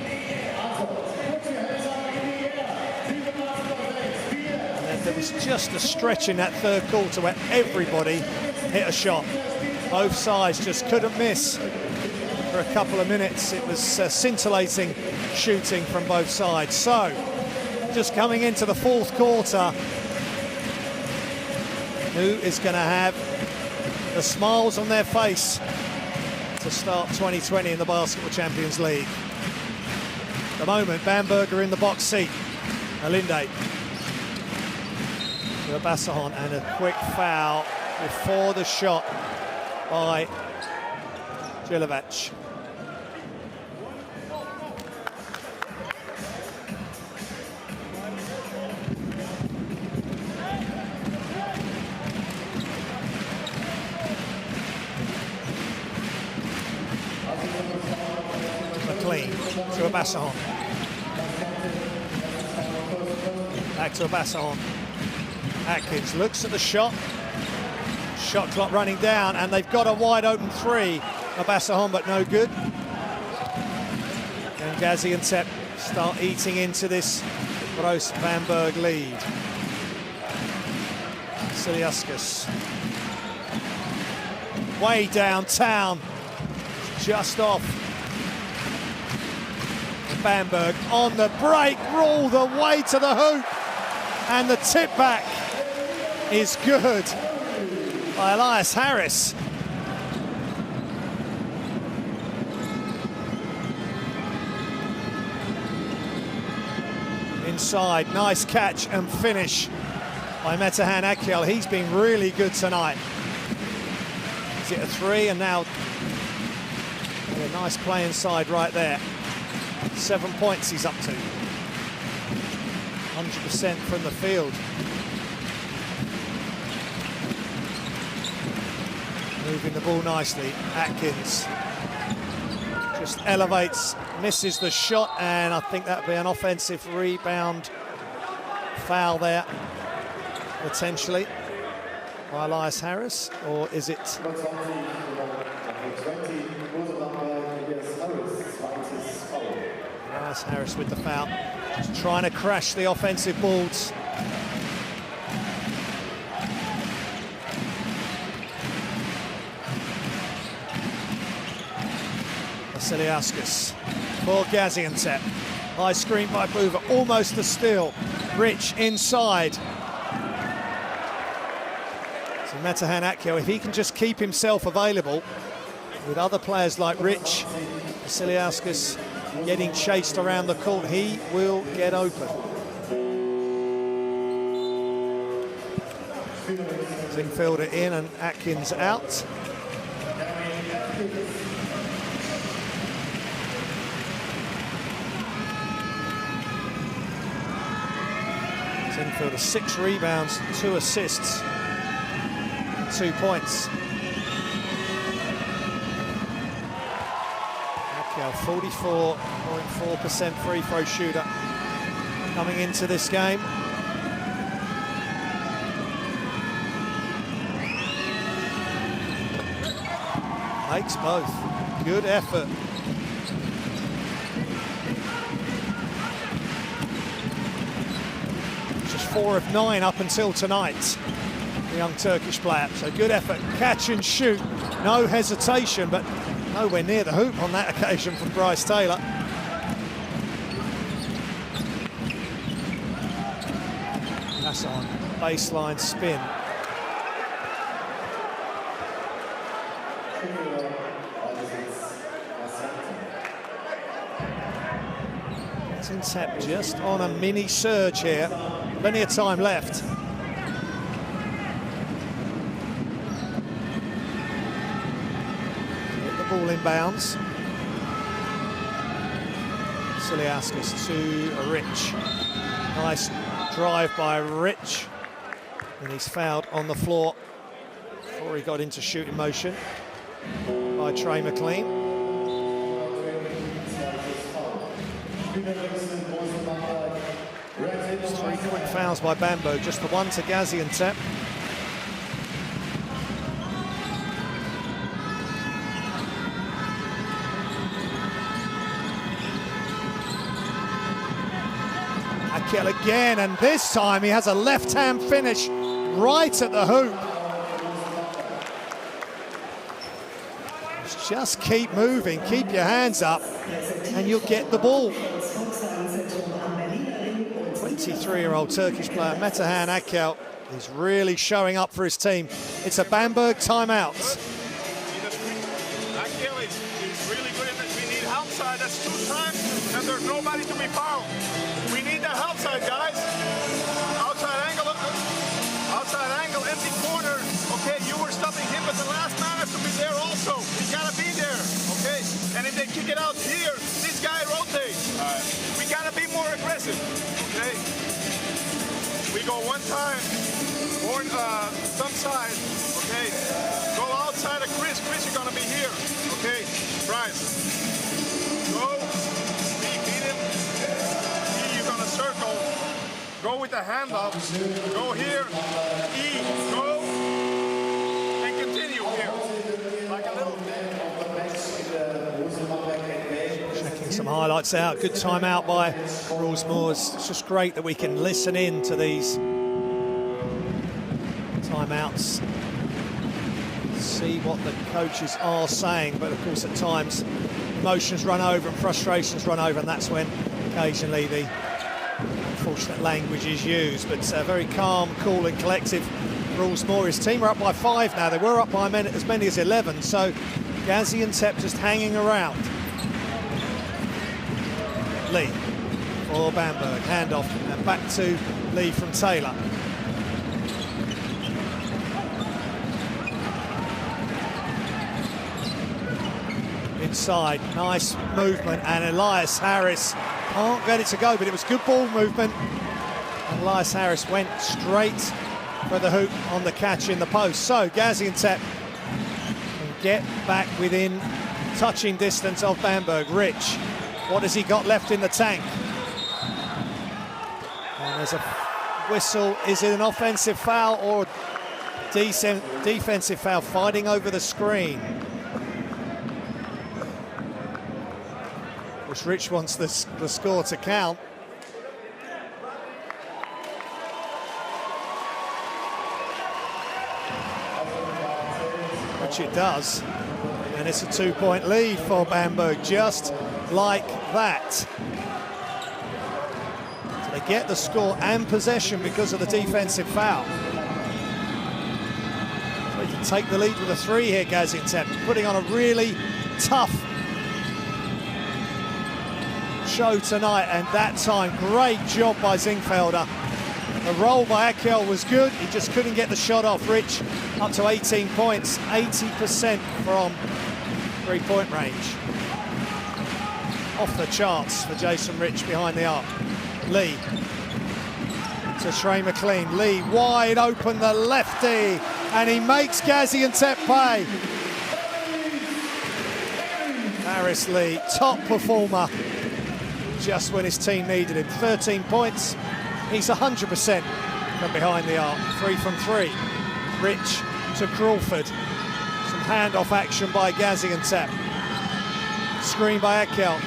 And then there was just a stretch in that third quarter where everybody hit a shot. Both sides just couldn't miss for a couple of minutes. It was scintillating shooting from both sides. So, just coming into the fourth quarter, who is going to have the smiles on their face to start 2020 in the Basketball Champions League? At the moment, Bamberg are in the box seat. Alinde to Abassahan, and a quick foul before the shot by Jilovac. To Abassahan. Back to Abassahan. Atkins looks at the shot. Shot clock running down, and they've got a wide open three. Abassahan, but no good. And Gaziantep start eating into this Brose Bamberg lead. Vasiliauskas. Way downtown. Just off. Bamberg on the break, all the way to the hoop, and the tip back is good by Elias Harris. Inside, nice catch and finish by Metehan Akyol. He's been really good tonight. Is it a three? And now a nice play inside right there. 7 points he's up to. 100% from the field. Moving the ball nicely. Atkins just elevates, misses the shot, and I think that'd be an offensive rebound foul there, potentially, by Elias Harris, or is it? Elias Harris with the foul, just trying to crash the offensive boards. Vasiliauskas for Gaziantep. High screen by Boover, almost a steal. Rich inside. So Metehan Akyol, if he can just keep himself available with other players like Rich, Vasiliauskas getting chased around the court, he will get open. Zingfielder in and Atkins out. Zingfielder 6 rebounds, 2 assists, 2 points. Akyol, 44.4% free throw shooter coming into this game. Makes both. Good effort. Just 4 of 9 up until tonight, the young Turkish player. So good effort, catch and shoot. No hesitation, but nowhere near the hoop on that occasion from Bryce Taylor. That's on baseline spin. Gaziantep just on a mini surge here. Plenty of time left. ball inbounds. Siliauskas to Rich. Nice drive by Rich. And he's fouled on the floor before he got into shooting motion by Trey McLean. 3 quick fouls by Bamberg, just the one to Gaziantep. Akel again, and this time he has a left-hand finish right at the hoop. Just keep moving, keep your hands up, and you'll get the ball. 23-year-old Turkish player Metehan Akel is really showing up for his team. It's a Bamberg timeout. Akel is really good in this. We need outside. That's 2 times, and there's nobody to be fouled. We need that outside, guys. Outside angle, empty corner. Okay, you were stopping him, but the last man has to be there also. He's got to be there, okay? And if they kick it out here, this guy rotates. We got to be more aggressive, okay? We go one time, or some side, okay? Go outside of Chris. Chris, you're going to be here, okay? Bryce, go. Beat him. You're going to circle. Go with the handoff. Go here. Go. And continue here. Like a little Checking some highlights out. Good timeout by Brose Bamberg. It's just great that we can listen in to these timeouts. See what the coaches are saying, but of course at times emotions run over and frustrations run over, and that's when occasionally the unfortunate language is used. But very calm, cool and collective. Brose Bamberg, his team are up by 5 now. They were up by as many as 11, so Gaziantep just hanging around. Lee for Bamberg, handoff and back to Lee from Taylor. Inside, nice movement, and Elias Harris can't get it to go, but it was good ball movement. And Elias Harris went straight for the hoop on the catch in the post. So Gaziantep can get back within touching distance of Bamberg. Rich, what has he got left in the tank? And there's a whistle. Is it an offensive foul or defensive foul? Fighting over the screen. Of course, Rich wants the score to count. Which it does. And it's a 2-point lead for Bamberg, just like that. So they get the score and possession because of the defensive foul. So they can take the lead with a 3 here, Gaziantep, putting on a really tough show tonight, and that time, great job by Zingfelder. The roll by Akel was good, he just couldn't get the shot off. Rich up to 18 points, 80% from 3-point range. Off the charts for Jason Rich behind the arc. Lee to Trey McLean. Lee wide open, the lefty, and he makes Gaziantep pay. Harris Lee, top performer, just when his team needed him. 13 points, he's 100% from behind the arc. 3 from 3. Rich to Crawford. Some handoff action by Gaziantep. Screen by Akel.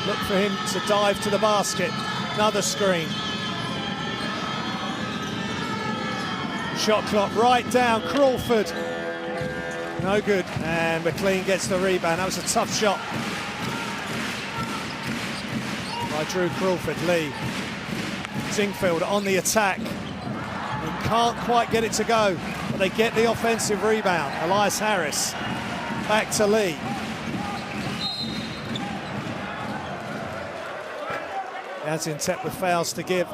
Look for him to dive to the basket. Another screen. Shot clock right down. Crawford. No good. And McLean gets the rebound. That was a tough shot by Drew Crawford. Lee. Zingfelder on the attack. He can't quite get it to go, but they get the offensive rebound. Elias Harris. Back to Lee. Gaziantep with fouls to give.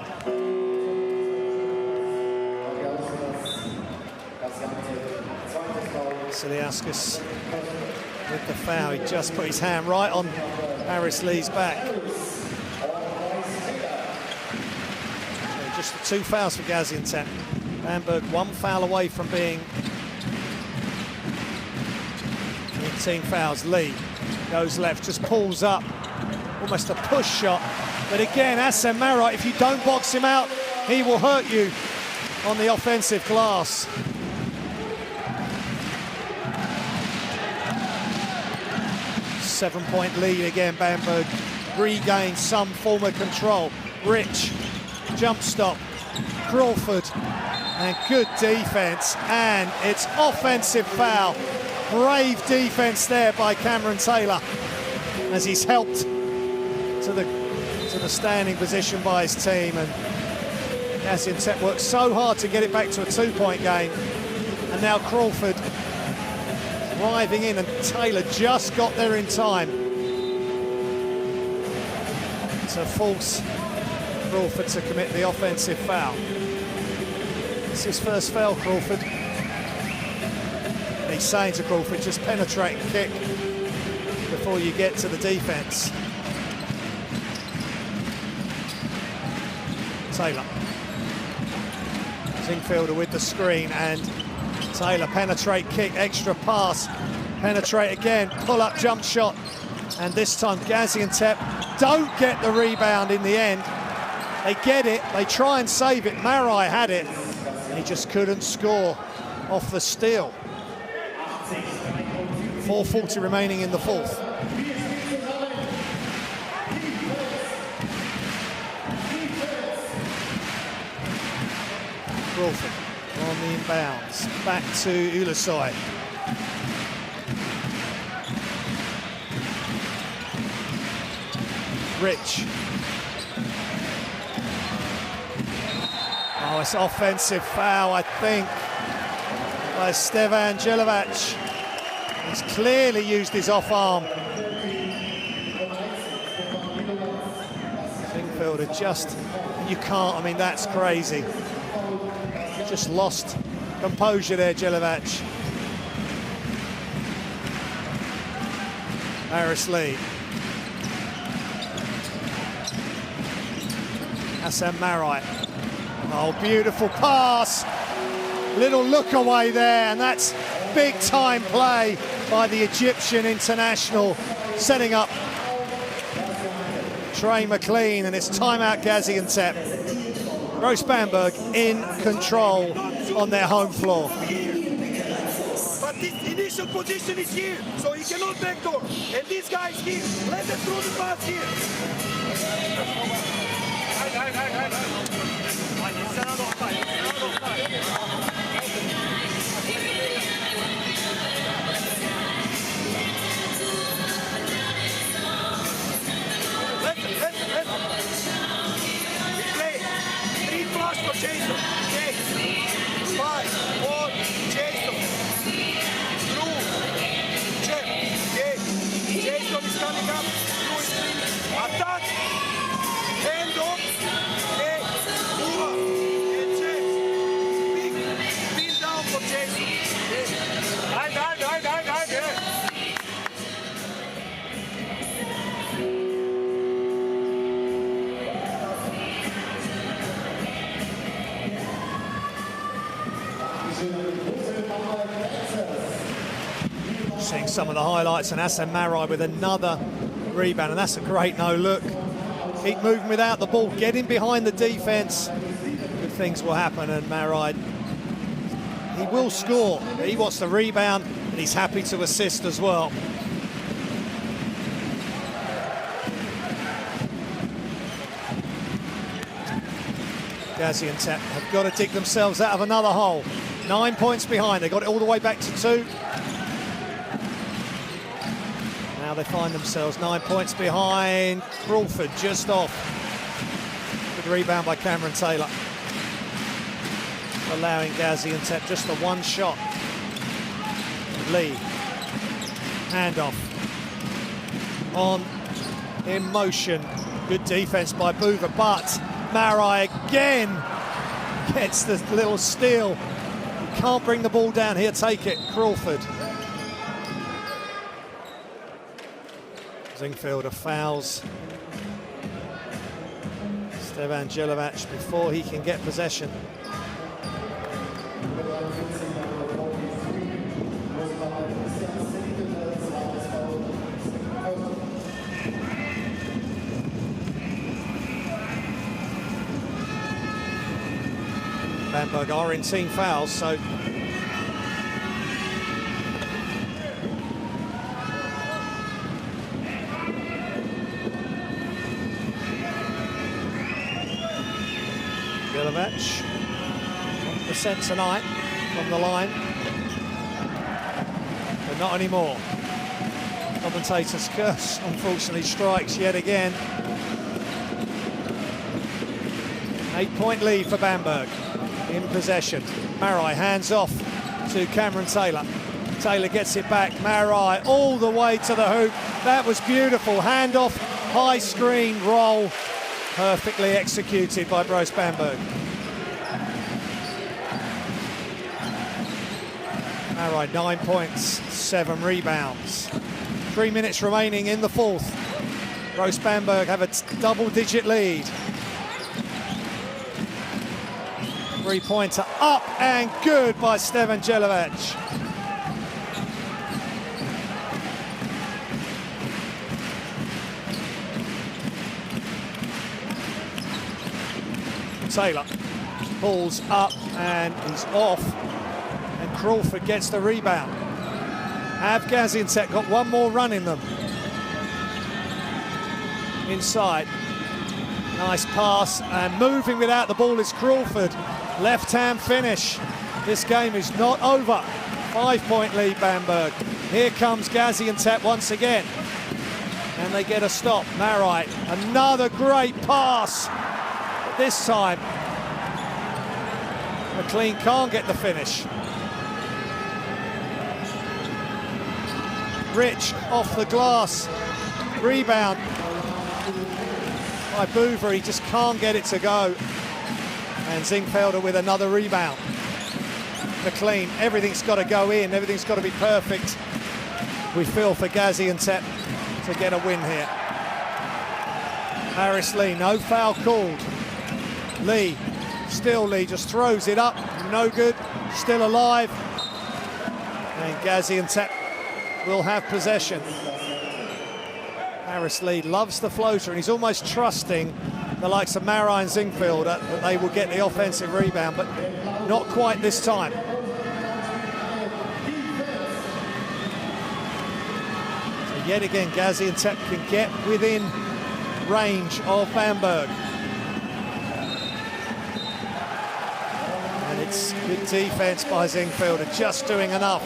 Siliauskas with the foul. He just put his hand right on Harris Lee's back. So just the 2 fouls for Gaziantep. Bamberg 1 foul away from being in team fouls. Lee goes left, just pulls up, almost a push shot. But again, Hassan Marai, if you don't box him out, he will hurt you on the offensive glass. Seven-point lead again. Bamberg regains some form of control. Rich, jump stop, Crawford, and good defense, and it's offensive foul. Brave defense there by Cameron Taylor as he's helped to the standing position by his team, and Gaziantep worked so hard to get it back to a 2-point game, and now Crawford driving in, and Taylor just got there in time to force Crawford to commit the offensive foul. It's his first foul, Crawford. He's saying to Crawford, just penetrate and kick before you get to the defense. Taylor. Zingfielder with the screen, and Taylor penetrate, kick, extra pass, penetrate again, pull up jump shot, and this time Gaziantep don't get the rebound in the end. They get it, they try and save it. Marai had it, and he just couldn't score off the steal. 4:40 remaining in the fourth. Crawford on the inbounds, back to Ulusai. Rich. Oh, it's offensive foul, I think, by Stevan Jelavac. He's clearly used his off arm. Zingfielder just, you can't, I mean, that's crazy. Just lost composure there, Jelavac. Harris Lee. Hassan Marai. Oh, beautiful pass. Little look away there, and that's big time play by the Egyptian international, setting up Trey McLean, and it's timeout Gaziantep. Brose Bamberg in control on their home floor. But this initial position is here, so he cannot backdoor. And this guy is here. Let them throw the pass here. Jason, okay, 5, 4, Jason, through, check, okay, Jason is coming up, through screen, attack, hand off, okay, move up, and check, big, pin down for Jason, okay, Seeing some of the highlights, and Hassan Marai with another rebound, and that's a great no-look. Keep moving without the ball, get in behind the defense. Good things will happen, and Marai, he will score. He wants the rebound, and he's happy to assist as well. Gaziantep have got to dig themselves out of another hole. 9 points behind, they got it all the way back to 2. Now they find themselves 9 points behind. Crawford just off. Good rebound by Cameron Taylor. Allowing Gaziantep just the one shot. Lee. Handoff. On in motion. Good defense by Boover, but Marai again gets the little steal. Can't bring the ball down here, take it, Crawford. Zingfelder fouls Stevan Jelavac before he can get possession. Bamberg are in team fouls, so Jelavac 1% tonight from the line, but not anymore. Commentator's curse unfortunately strikes yet again. 8-point lead for Bamberg. In possession. Marai hands off to Cameron Taylor. Taylor gets it back. Marai all the way to the hoop. That was beautiful. Hand off, high screen roll. Perfectly executed by Brose Bamberg. Marai 9 points, 7 rebounds. 3 minutes remaining in the fourth. Brose Bamberg have a double-digit lead. 3-pointer up and good by Stevan Jelavac. Taylor pulls up and is off, and Crawford gets the rebound. Have Gaziantep got one more run in them? Inside. Nice pass, and moving without the ball is Crawford. Left-hand finish. This game is not over. 5-point lead, Bamberg. Here comes Gaziantep once again. And they get a stop. Marai, another great pass. But this time, McLean can't get the finish. Rich off the glass. Rebound by Boover, he just can't get it to go. And Zingfelder with another rebound. McLean, everything's got to go in, everything's got to be perfect. We feel for Gaziantep to get a win here. Harris Lee, no foul called. Lee, still Lee, just throws it up, no good, still alive. And Gaziantep will have possession. Harris Lee loves the floater, and he's almost trusting the likes of Marai and Zingfelder that they will get the offensive rebound, but not quite this time. So yet again, Gaziantep can get within range of Bamberg. And it's good defense by Zingfelder, just doing enough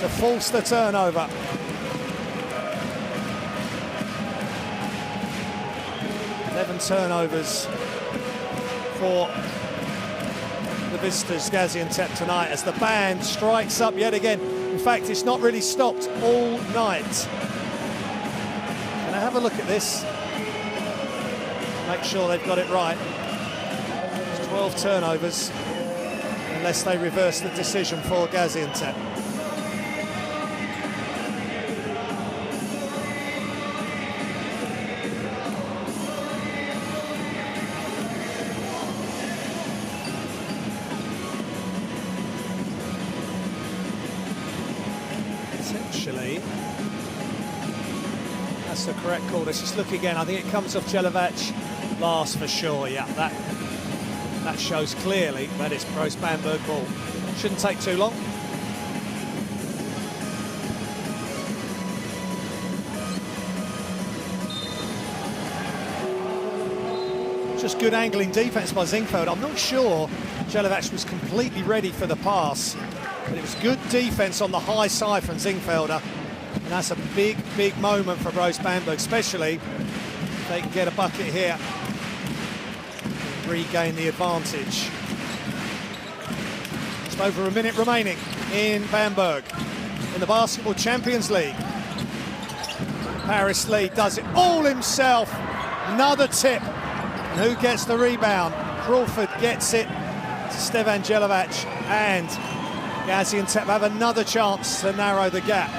to force the turnover. 11 turnovers for the visitors, Gaziantep, tonight, as the band strikes up yet again. In fact, it's not really stopped all night. Can I have a look at this? Make sure they've got it right. It's 12 turnovers, unless they reverse the decision for Gaziantep. That's the correct call. Let's just look again. I think it comes off Jelavac last for sure. Yeah, that shows clearly that it's Brose Bamberg ball. Shouldn't take too long. Just good angling defense by Zingfelder. I'm not sure Jelavac was completely ready for the pass, but it was good defense on the high side from Zingfelder. And that's a big, big moment for Brose Bamberg, especially if they can get a bucket here and regain the advantage. Just over a minute remaining in Bamberg in the Basketball Champions League. Harris Lee does it all himself. Another tip. And who gets the rebound? Crawford gets it to Stevan Jelavac, and Gaziantep have another chance to narrow the gap.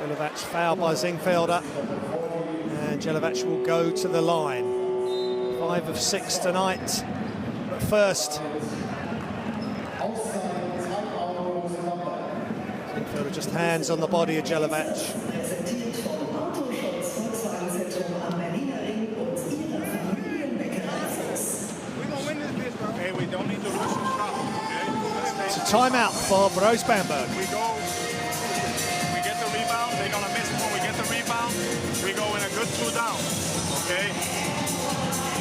Jelivac fouled by Zingfelder, and Jelivac will go to the line. 5 of 6 tonight, but first Zingfelder just hands on the body of Jelivac. Hey, we don't need to rush and stop, okay? It's a timeout for Brose Bamberg. We go, we get the rebound, they're gonna miss when we get the rebound, we go in a good 2 down, okay?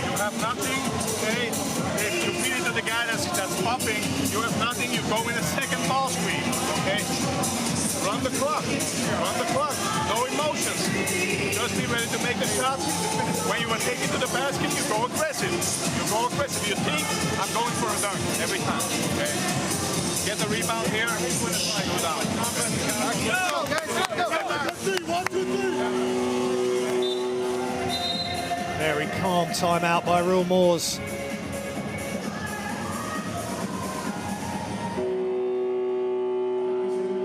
You have nothing, okay? If you feed it to the guy that's popping, you have nothing, you go in a second ball screen, okay? Run the clock, no emotions. Just be ready to make the shots. When you are taking to the basket, you go aggressive. You think, I'm going for a dunk every time, okay? Get the rebound here, go down. Very calm timeout by Real Moors.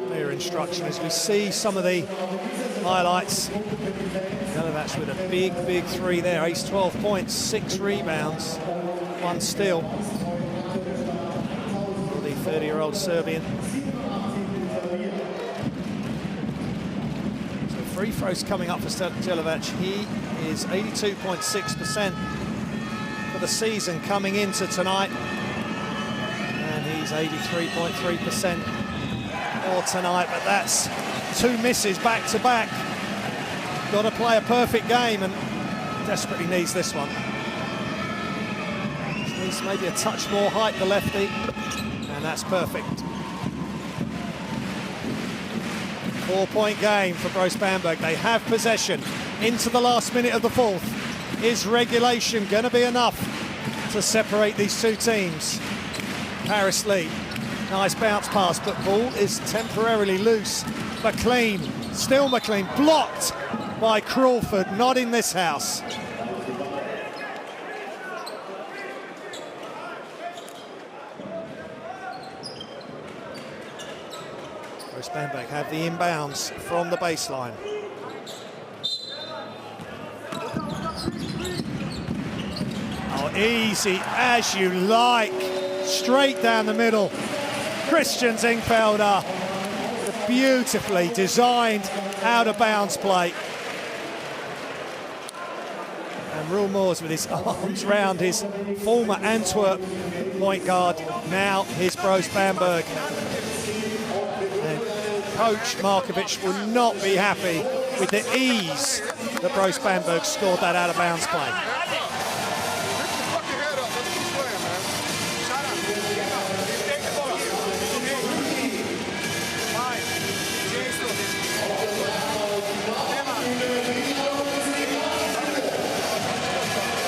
Clear instruction as we see some of the highlights. Jelivac with a big 3 there. Ace 12 points, 6 rebounds, 1 steal. The 30-year-old Serbian. So free throws coming up for Jelivac. He is 82.6% for the season coming into tonight. And he's 83.3% for tonight, but that's 2 misses back to back. Got to play a perfect game and desperately needs this one. Needs maybe a touch more height, the lefty, and that's perfect. 4-point game for Brose Bamberg. They have possession into the last minute of the fourth. Is regulation going to be enough to separate these two teams? Paris Lee, nice bounce pass, but ball is temporarily loose. McLean, still McLean, blocked by Crawford, not in this house. Brose Bamberg have the inbounds from the baseline. Oh, easy as you like, straight down the middle. Christian Zingfelder, a beautifully designed out-of-bounds play. And Real Moors with his arms round his former Antwerp point guard, now his Brose Bamberg. And Coach Markovic will not be happy with the ease that Brose Bamberg scored that out-of-bounds play.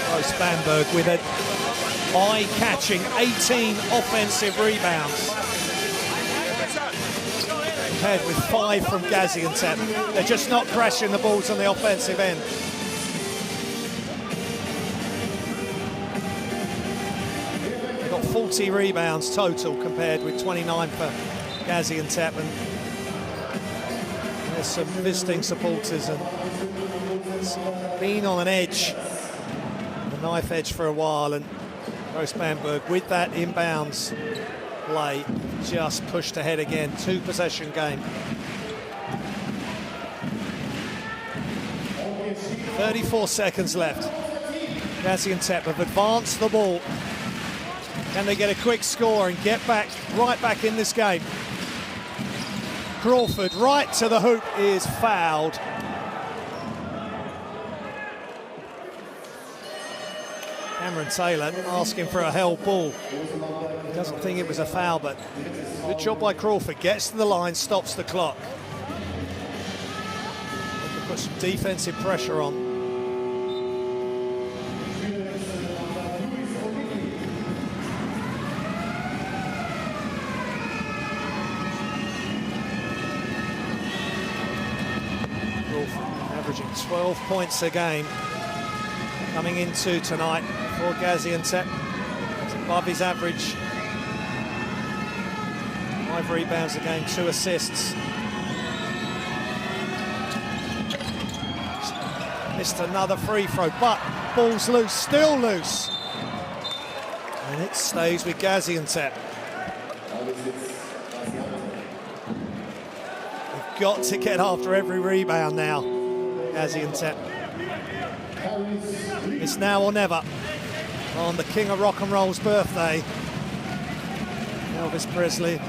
Brose Bamberg with an eye-catching 18 offensive rebounds. Compared with 5 from Gaziantep. They're just not crashing the balls on the offensive end. They've got 40 rebounds total compared with 29 for Gaziantep. And there's some visiting supporters and it's been on an edge, a knife edge for a while, and Brose Bamberg with that inbounds play just pushed ahead again. 2-possession game. 34 seconds left. Gaziantep have advanced the ball. Can they get a quick score and get back, right back in this game? Crawford right to the hoop is fouled. Cameron Taylor asking for a held ball. He doesn't think it was a foul, but good job by Crawford. Gets to the line, stops the clock. They can put some defensive pressure on. Crawford averaging 12 points a game coming into tonight for Gaziantep. It's above his average. 5 rebounds a game, 2 assists. Missed another free throw, but ball's loose, still loose. And it stays with Gaziantep. They've got to get after every rebound now, Gaziantep. It's now or never on the King of Rock and Roll's birthday. Elvis Presley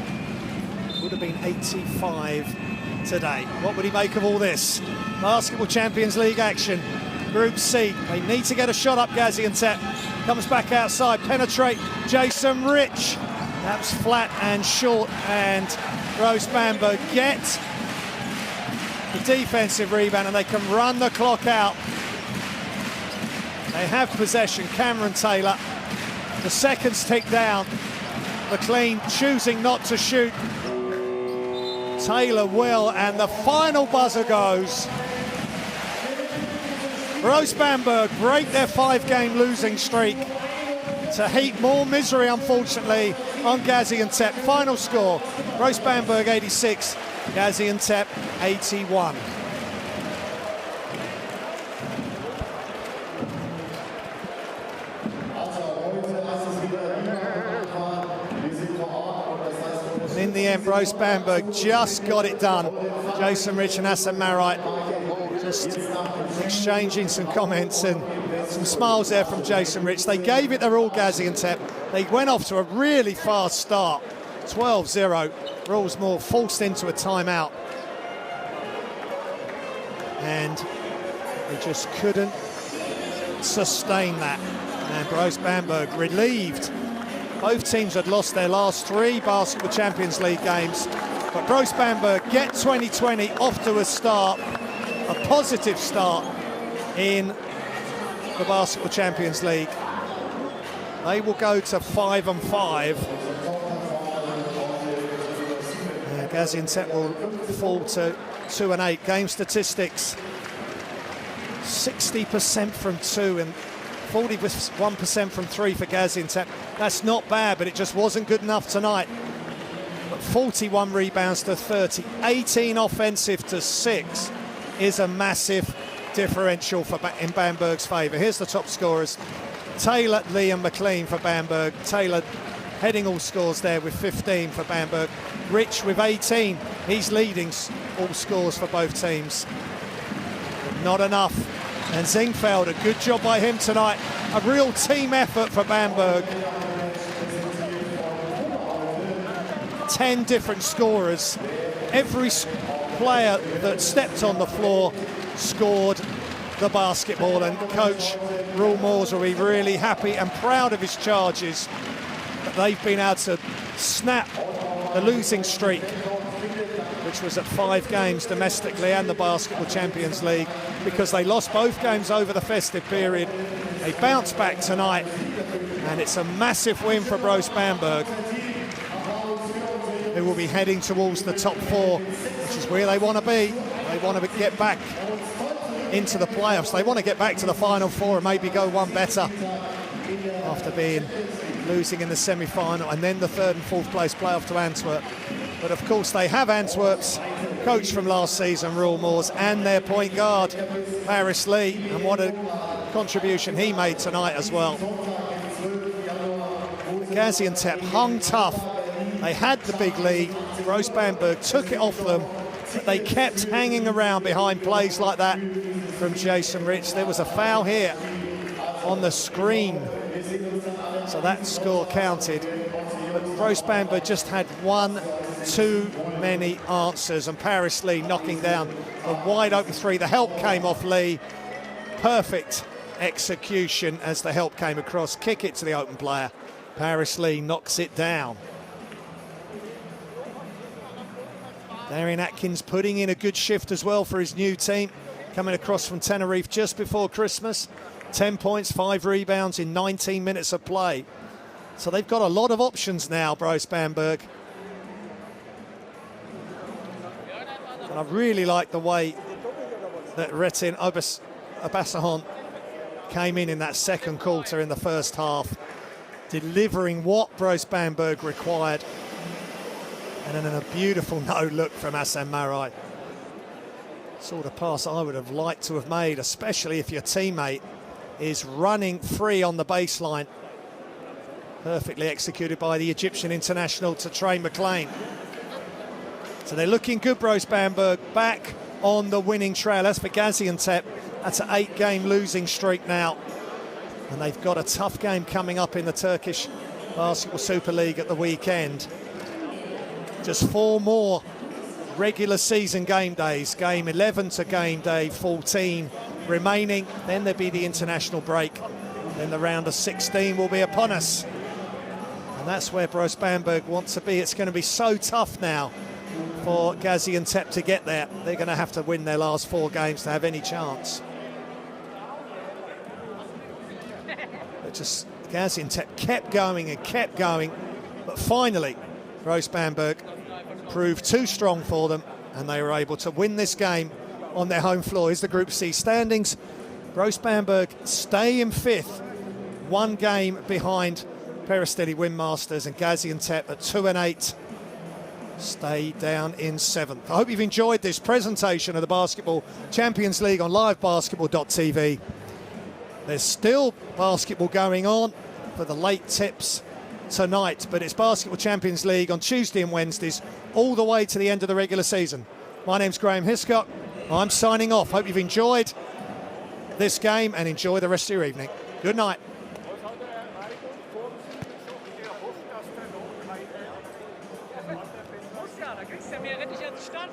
would have been 85 today. What would he make of all this? Basketball Champions League action. Group C. They need to get a shot up, Gaziantep. Comes back outside, penetrate. Jason Rich. That's flat and short, and Brose Bamberg get the defensive rebound, and they can run the clock out. They have possession. Cameron Taylor. The seconds tick down. McLean choosing not to shoot. Taylor will, and the final buzzer goes. Brose Bamberg break their 5-game losing streak to heap more misery, unfortunately, on Gaziantep. Final score, Brose Bamberg 86, Gaziantep 81. In the end, Brose Bamberg just got it done. Jason Rich and Hassan Marite just exchanging some comments and some smiles there from Jason Rich. They gave it their all, Gaziantep. They went off to a really fast start. 12-0. Rawlsmoor forced into a timeout. And they just couldn't sustain that. And Brose Bamberg relieved. Both teams had lost their last 3 Basketball Champions League games, but Brose Bamberg get 2020 off to a start, a positive start in the Basketball Champions League. They will go to 5-5. Gaziantep will fall to 2-8. Game statistics: 60% from 2 and 41% from 3 for Gaziantep. That's not bad, but it just wasn't good enough tonight. But 41 rebounds to 30, 18 offensive to 6 is a massive differential in Bamberg's favour. Here's the top scorers. Taylor, Lee and McLean for Bamberg. Taylor heading all scores there with 15 for Bamberg. Rich with 18. He's leading all scores for both teams. But not enough. And Zingfeld, a good job by him tonight. A real team effort for Bamberg. 10 different scorers. Every player that stepped on the floor scored the basketball, and Coach Roel Moors will be really happy and proud of his charges that they've been able to snap the losing streak, which was at 5 games domestically and the Basketball Champions League, because they lost both games over the festive period. They bounced back tonight, and it's a massive win for Brose Bamberg, who will be heading towards the top 4, which is where they want to be. They want to get back into the playoffs. They want to get back to the Final 4 and maybe go one better after losing in the semi-final, and then the 3rd and 4th place playoff to Antwerp. But of course they have Antwerp's coach from last season, Roel Moors, and their point guard, Paris Lee, and what a contribution he made tonight as well. Gaziantep hung tough. They had the big lead. Brose Bamberg took it off them, but they kept hanging around behind plays like that from Jason Rich. There was a foul here on the screen, so that score counted. But Brose Bamberg just had one too many answers, and Paris Lee knocking down a wide open 3. The help came off Lee. Perfect execution as the help came across. Kick it to the open player. Paris Lee knocks it down. Darian Atkins putting in a good shift as well for his new team, coming across from Tenerife just before Christmas. 10 points, 5 rebounds in 19 minutes of play. So they've got a lot of options now, Brose Bamberg. And I really like the way that Retin Obasanjo came in that second quarter in the first half, delivering what Brose Bamberg required. And then a beautiful no-look from Hassan Marite. Sort of pass I would have liked to have made, especially if your teammate is running free on the baseline. Perfectly executed by the Egyptian international to Trey McLean. So they're looking good, Brose Bamberg, back on the winning trail. As for Gaziantep, that's an 8-game losing streak now. And they've got a tough game coming up in the Turkish Basketball Super League at the weekend. Just 4 more regular season game days, game 11 to game day 14 remaining. Then there'll be the international break. Then the round of 16 will be upon us. And that's where Brose Bamberg wants to be. It's going to be so tough now for Gaziantep to get there. They're going to have to win their last 4 games to have any chance. But just Gaziantep kept going and kept going. But finally, Brose Bamberg proved too strong for them, and they were able to win this game on their home floor. Here's the Group C standings. Brose Bamberg stay in 5th, 1 game behind Peristeli Windmasters, and Gaziantep at 2 and 8 stay down in 7th. I hope you've enjoyed this presentation of the Basketball Champions League on livebasketball.tv. There's still basketball going on for the late tips tonight, but it's Basketball Champions League on Tuesday and Wednesdays all the way to the end of the regular season. My name's Graham Hiscock. I'm signing off. Hope you've enjoyed this game and enjoy the rest of your evening. Good night. Da kriegst du mir richtig ans Start.